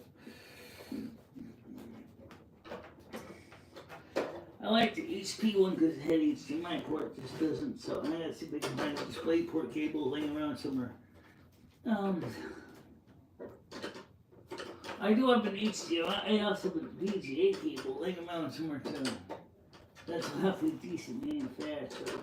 I like the HP one because it had HDMI port, just doesn't. So I'm gonna see if I can find a display port cable laying around somewhere. I do have an HDMI. I also have a VGA cable laying around somewhere too. That's a halfway decent manufacturer.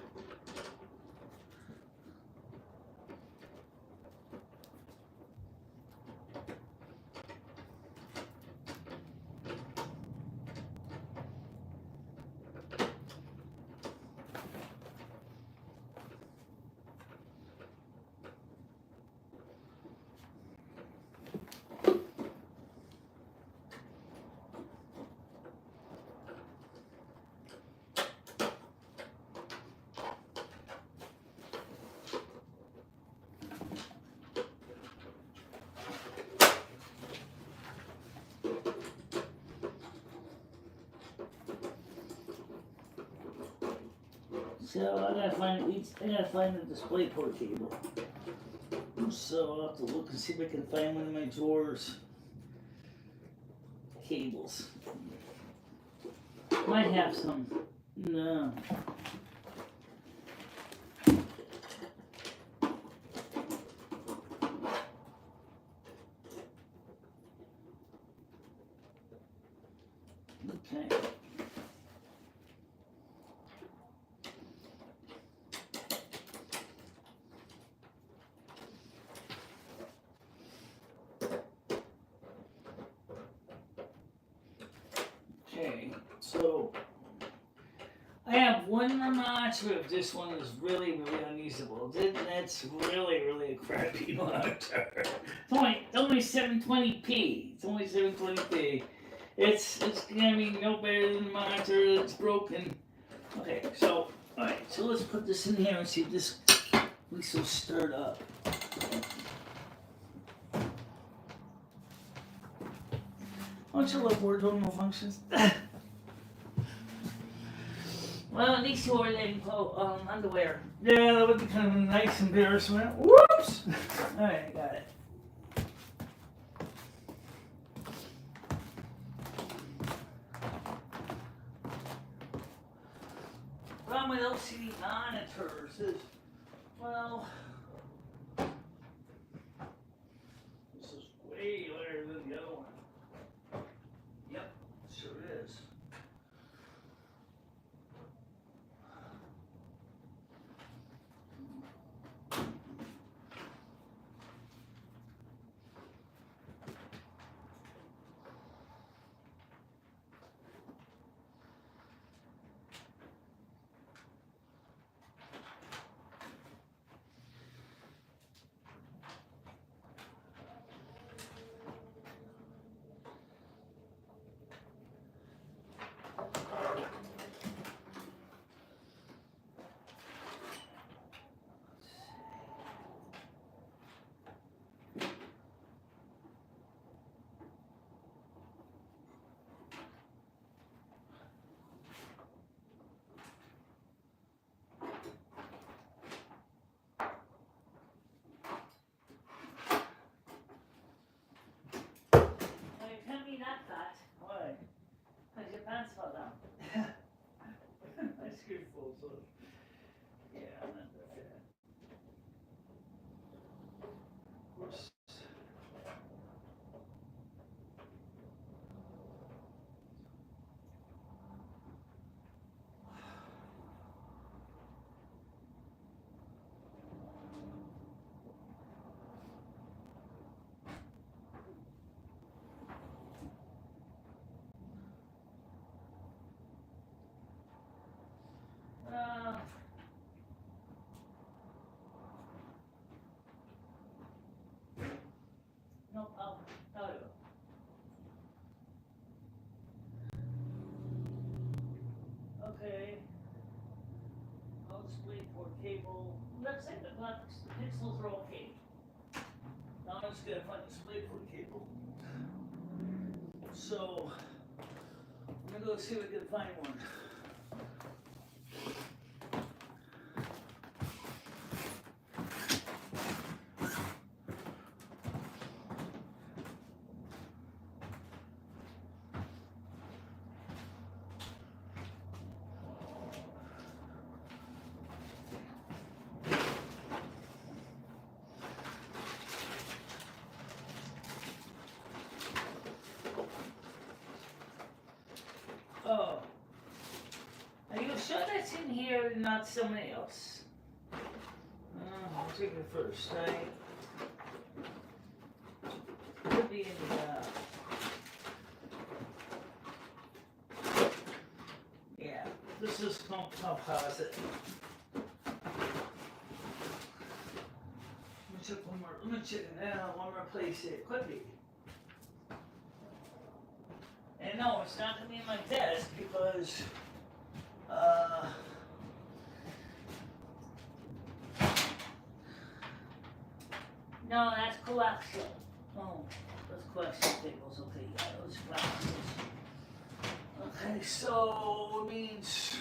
So I gotta find the display port cable. So I'll have to look and see if I can find one of my drawers. Cables. Might have some. No. Okay. Okay, so I have one monitor. This one is really, really unusable. That's really, really a crappy monitor. It's only 720p. It's only 720p. It's gonna be no better than the monitor that's broken. Okay, so alright, so let's put this in here and see if this we so stirred up. Don't you love word normal functions? Well, at least you wore underwear. Yeah, that would be kind of a nice embarrassment. Whoops! Alright, got it. Problem with LCD monitors is, well, this is way lighter than the other one. Yep, sure is. Not that. Why? Because your pants fell down. My screwed full, so yeah, I'm not that bad. Of course. No, oh, okay. I'll display port cable. Let's say the pixels are okay. Now I'm just gonna find the display port cable. So I'm gonna go see if I can find one. Oh. Are you sure that's in here and not somebody else? I'll take it first, right? Could be in yeah, this is composite. Let me check it out, one more place it could be. And no, it's not gonna be in my desk because no, that's coaxial. Oh, those coaxial tables, okay, yeah, those coaxials. Okay, so it means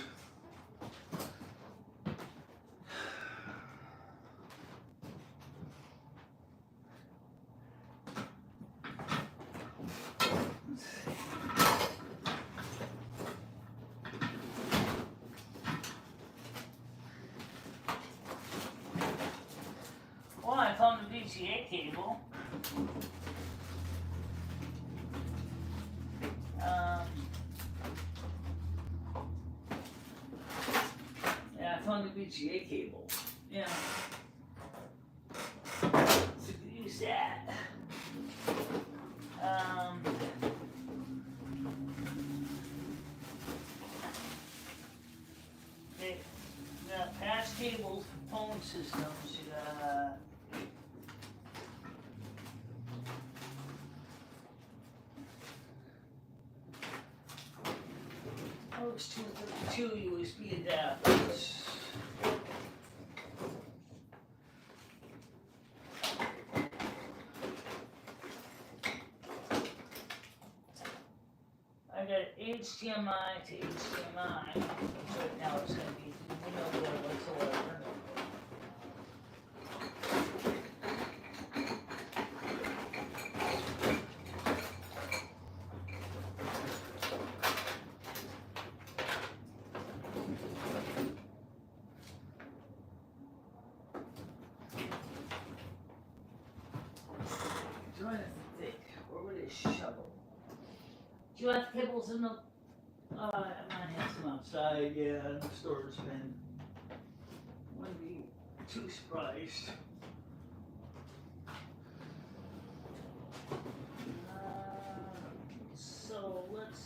VGA cable. Yeah, I found the VGA cable. Yeah. So we can use that. Okay. You got patch cables for phone systems. You got those 232 USB adapters. I got HDMI to HDMI. So right now it's going to be no good whatsoever. Trying to think, where would it shovel? Do you have cables in the, I might have some outside, yeah, in the storage bin. Wouldn't be too surprised. So let's,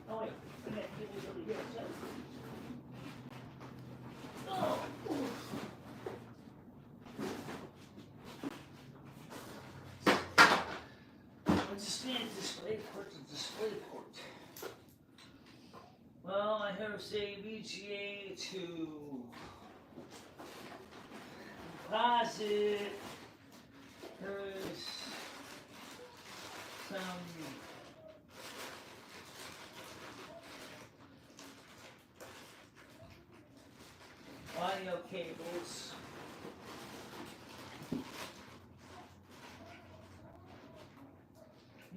oh wait, I got cables over here, so. Oh! Display port to display port. Well, I have say VGA to composite. There is some audio cables.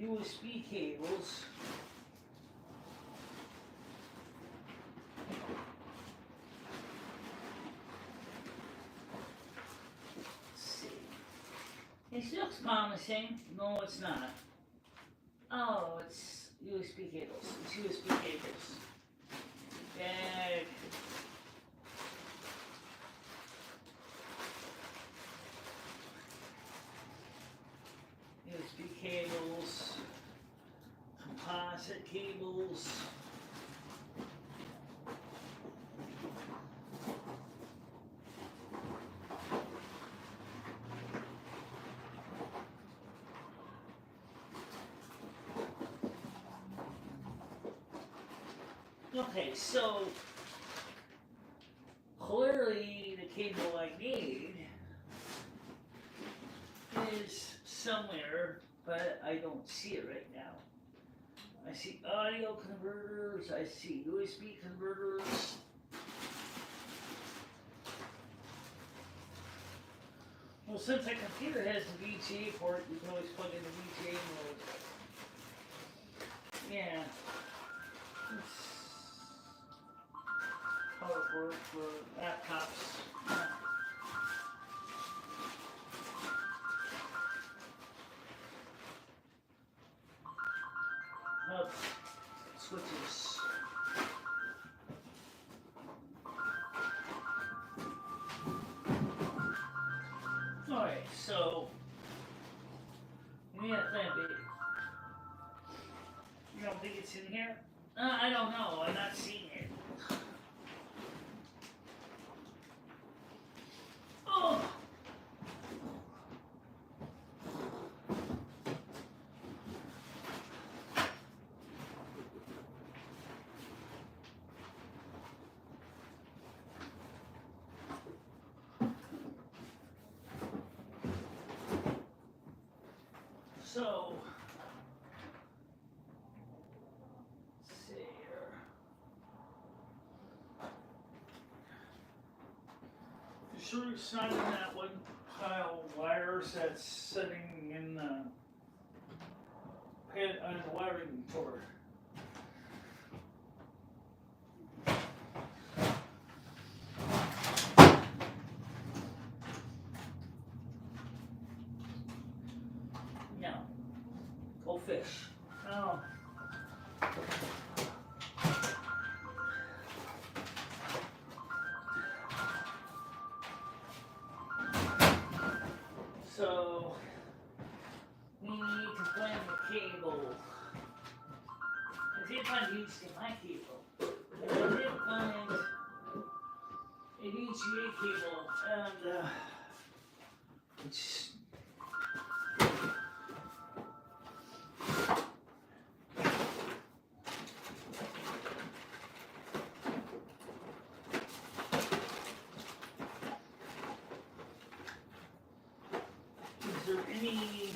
USB cables. Let's see. This looks promising. No, it's not. Oh, it's USB cables. It's USB cables. Bag. USB cables, composite cables, okay, so clearly the cable I need is somewhere, but I don't see it right now. I see audio converters, I see USB converters. Well, since the computer has the VGA port, you can always plug in the VGA mode. Yeah. It's how it works for laptops. Yeah. Switches. Alright, so give me that plan B. You don't think it's in here? I don't know, I'm not seeing it. Oh! So, let's see here. You sure it's not in that one pile of wires that's sitting in the pit on the wiring cord? fish. Oh. So we need to find the cable. I did find HDMI cable. And I did find an EGA cable, and it's is there any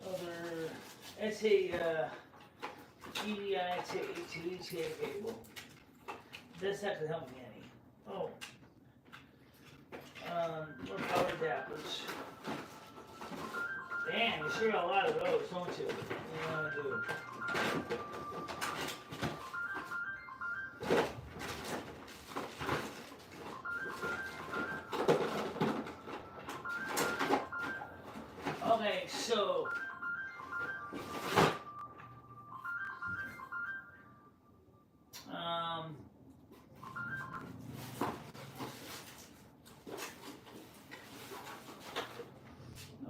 other? It's a EDI to EGA cable. That's not gonna help me any. Oh. More power adapters. Damn, you sure got a lot of those, don't you? What do you want to do? Okay, so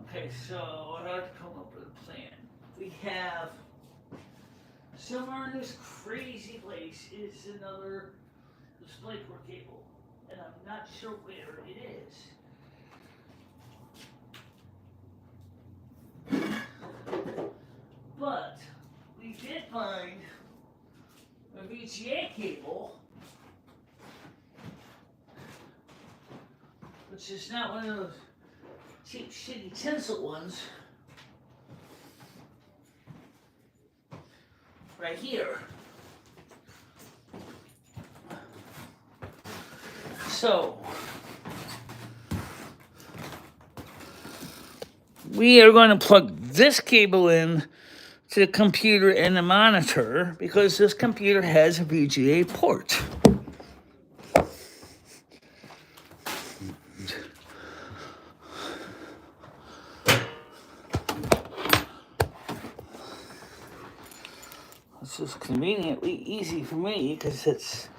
okay, so I'd like to come up with a plan. We have somewhere in this crazy place is another DisplayPort cable, and I'm not sure where it is. But we did find a VGA cable, which is not one of those cheap, shitty tinsel ones. Right here. So we are going to plug this cable in to the computer and the monitor because this computer has a VGA port. This is conveniently easy for me because it's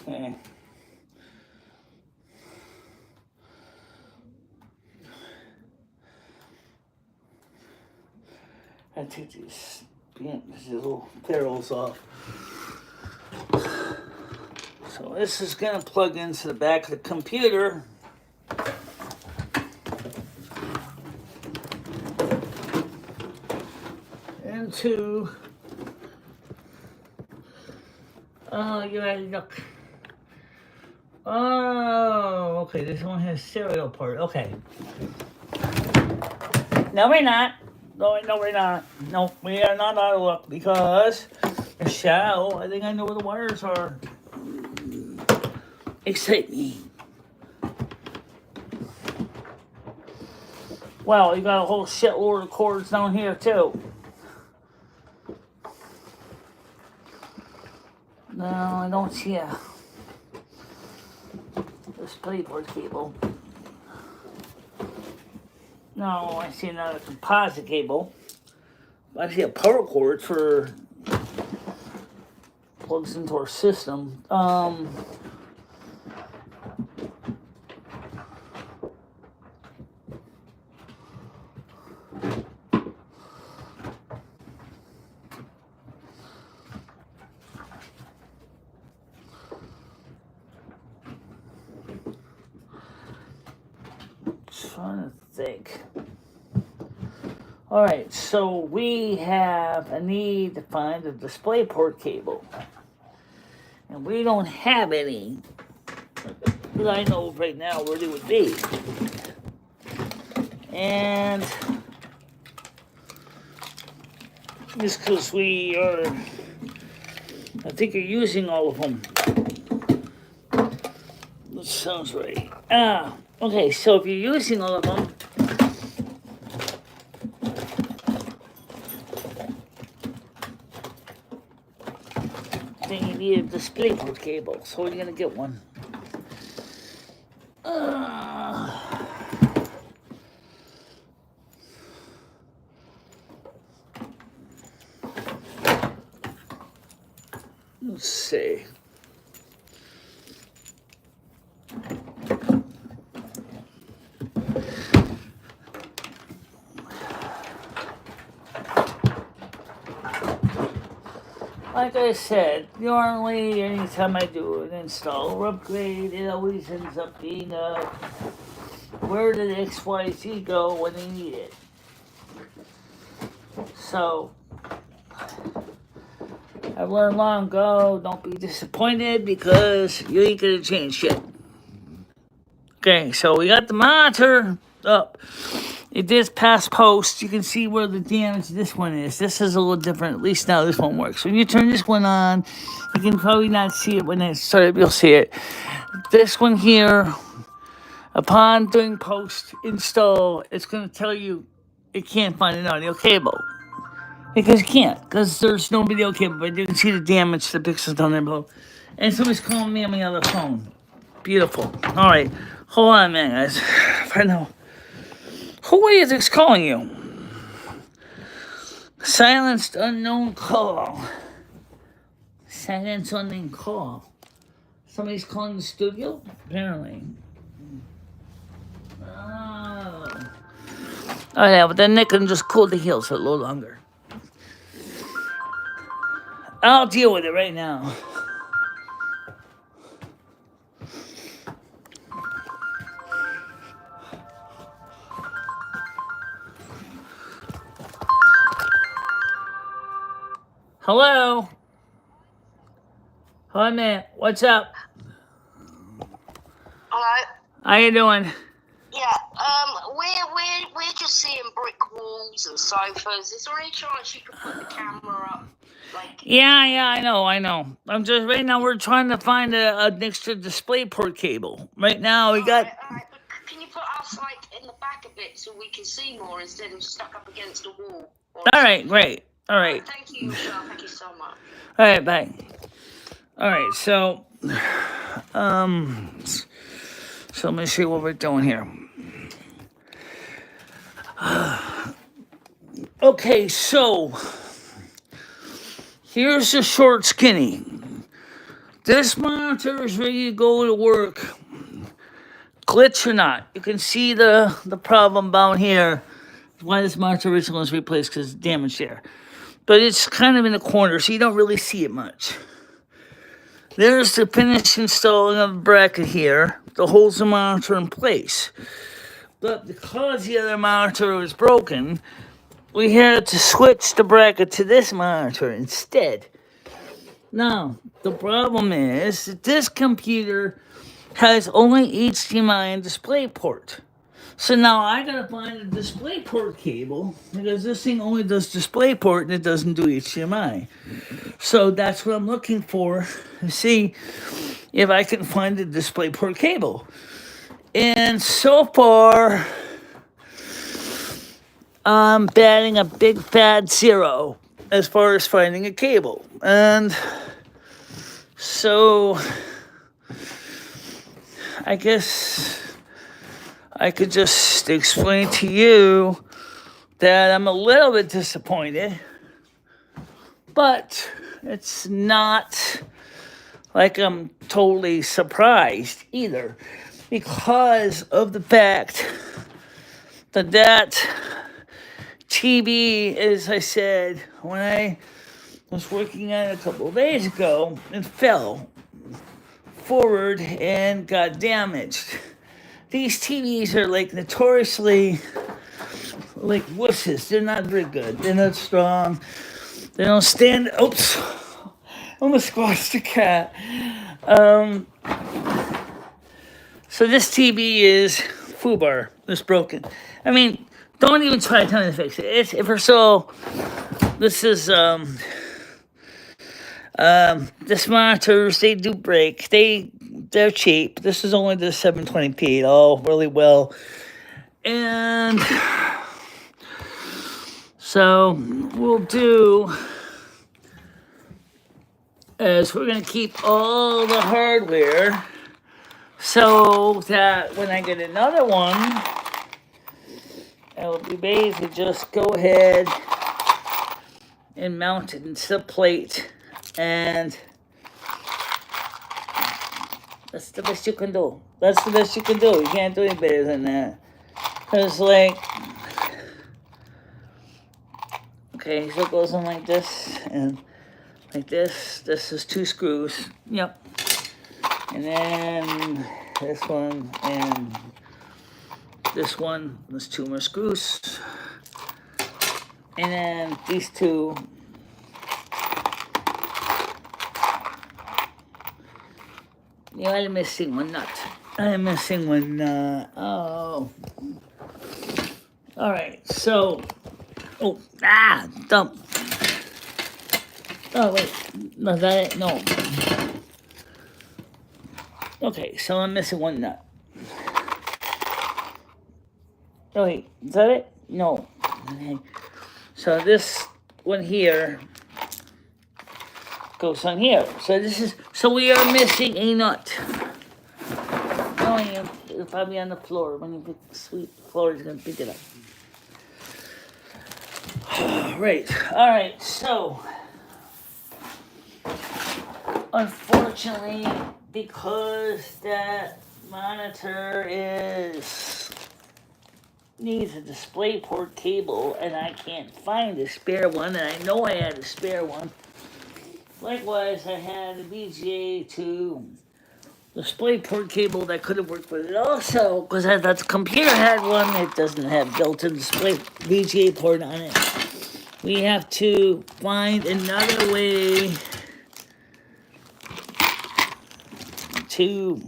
okay. I take these little barrels off. So this is gonna plug into the back of the computer. Into look. Oh, okay, this one has serial port. Okay. No, we're not. No, we're not. No, we are not out of luck because Michelle, I think I know where the wires are. Excite me. Wow, you got a whole shitload of cords down here too. No, I don't see a DisplayPort cable. No, I see another composite cable. I see a power cord for plugs into our system. Trying to think. All right, so we have a need to find a DisplayPort cable, and we don't have any. But I know right now where they would be, and just because we are, I think you're using all of them. That sounds right. Okay, so if you're using all of them, then you need a DisplayPort cable. So we're gonna get one. Let's see. Like I said, normally anytime I do an install or upgrade, it always ends up being where did XYZ go when they need it? So, I've learned long ago, don't be disappointed because you ain't gonna change shit. Okay, so we got the monitor up. It is past post. You can see where the damage this one is. This is a little different. At least now this one works. When you turn this one on, you can probably not see it when it started. You'll see it. This one here, upon doing post install, it's going to tell you it can't find an audio cable. Because you can't. Because there's no video cable. But you can see the damage, the pixels down there below. And somebody's calling me on the other phone. Beautiful. All right. Hold on a minute, guys. If I know. Who is this calling you? Silenced unknown call. Silenced unknown call. Somebody's calling the studio? Apparently. Oh. Oh yeah, but then they can just cool the heels a little longer. I'll deal with it right now. Hello? Hi, man. What's up? Hello? How you doing? Yeah, we're just seeing brick walls and sofas. Is there any chance you could put the camera up? Yeah, I know. I'm just, right now we're trying to find an extra display port cable. Right now we got... Alright, but can you put us, in the back a bit so we can see more instead of stuck up against a wall? Alright, great. Alright. Thank you, Michelle. Thank you so much. Alright, bye. Alright, so let me see what we're doing here. Okay, so here's the short skinny. This monitor is ready to go to work. Glitch or not. You can see the problem down here. Why this monitor original was replaced, because it's damaged there. But it's kind of in the corner, so you don't really see it much. There's the finished installing of the bracket here that holds the monitor in place. But because the other monitor was broken, we had to switch the bracket to this monitor instead. Now, the problem is that this computer has only HDMI and display port. So now I gotta find a display port cable because this thing only does display port and it doesn't do HDMI. So that's what I'm looking for to see if I can find a display port cable. And so far, I'm batting a big fat 0 as far as finding a cable. And so I guess I could just explain to you that I'm a little bit disappointed, but it's not like I'm totally surprised either, because of the fact that that TV, as I said, when I was working on it a couple of days ago, it fell forward and got damaged. These TVs are notoriously wusses. They're not very good. They're not strong. They don't stand. Oops. Almost squashed the cat. So this TV is foobar. It's broken. I mean, don't even try to tell me to fix it. This is this monitors, they do break. They're cheap. This is only the 720p. Oh, really well. And so we'll do is we're going to keep all the hardware so that when I get another one, I will be able to just go ahead and mount it into the plate, and that's the best you can do. That's the best you can do. You can't do any better than that. Cause like, okay, so it goes on like this and like this. This is 2 screws. Yep. And then this one and this one. There's 2 more screws. And then these 2. Yeah, I'm missing one nut. I'm missing one nut. Oh. Alright, so. Oh, dump. Oh, wait. No, is that it? No. Okay, so I'm missing one nut. Oh, wait. Is that it? No. Okay. So this one here goes on here. So we are missing a nut. Oh, yeah, it'll probably on the floor. When you pick the sweep, the floor is going to pick it up. Right. All right. So, unfortunately, because that monitor needs a display port cable, and I can't find a spare one, and I know I had a spare one. Likewise, I had a VGA to display port cable that could have worked with it also, because that computer had one. It doesn't have built-in display VGA port on it. We have to find another way to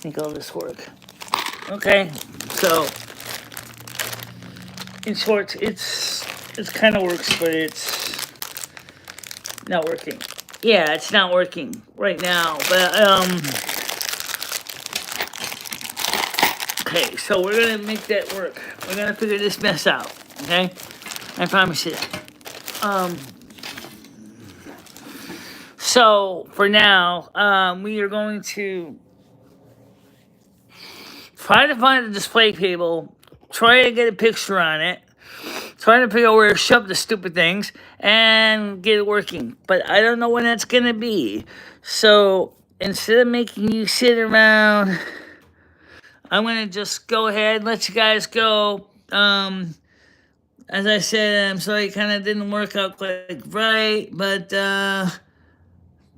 make all this work. Okay, so in short, it's kind of works, but it's not working. Yeah, it's not working right now, but okay, so we're gonna make that work. We're gonna figure this mess out, okay? I promise you. So for now, we are going to try to find the display cable, try to get a picture on it, try to figure out where to shove the stupid things, and get it working. But I don't know when that's going to be. So instead of making you sit around, I'm going to just go ahead and let you guys go. As I said, I'm sorry it kind of didn't work out quite right, but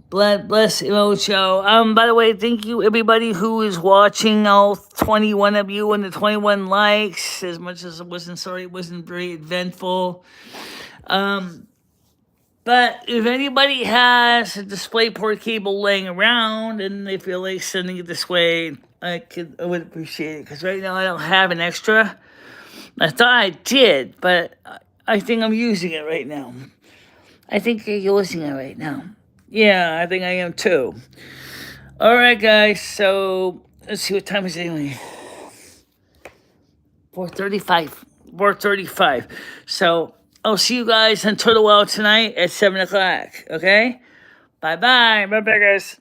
bless Ocho. By the way, thank you everybody who is watching, all 21 of you and the 21 likes, as much as it wasn't very eventful. But if anybody has a display port cable laying around and they feel like sending it this way, I would appreciate it, because right now I don't have an extra. I thought I did, but I think I'm using it right now. I think you're using it right now. Yeah, I think I am too. All right, guys. So let's see, what time is it anyway? 4:35. 4:35. So I'll see you guys on Turtle Well tonight at 7 o'clock. Okay. Bye bye. Bye bye, guys.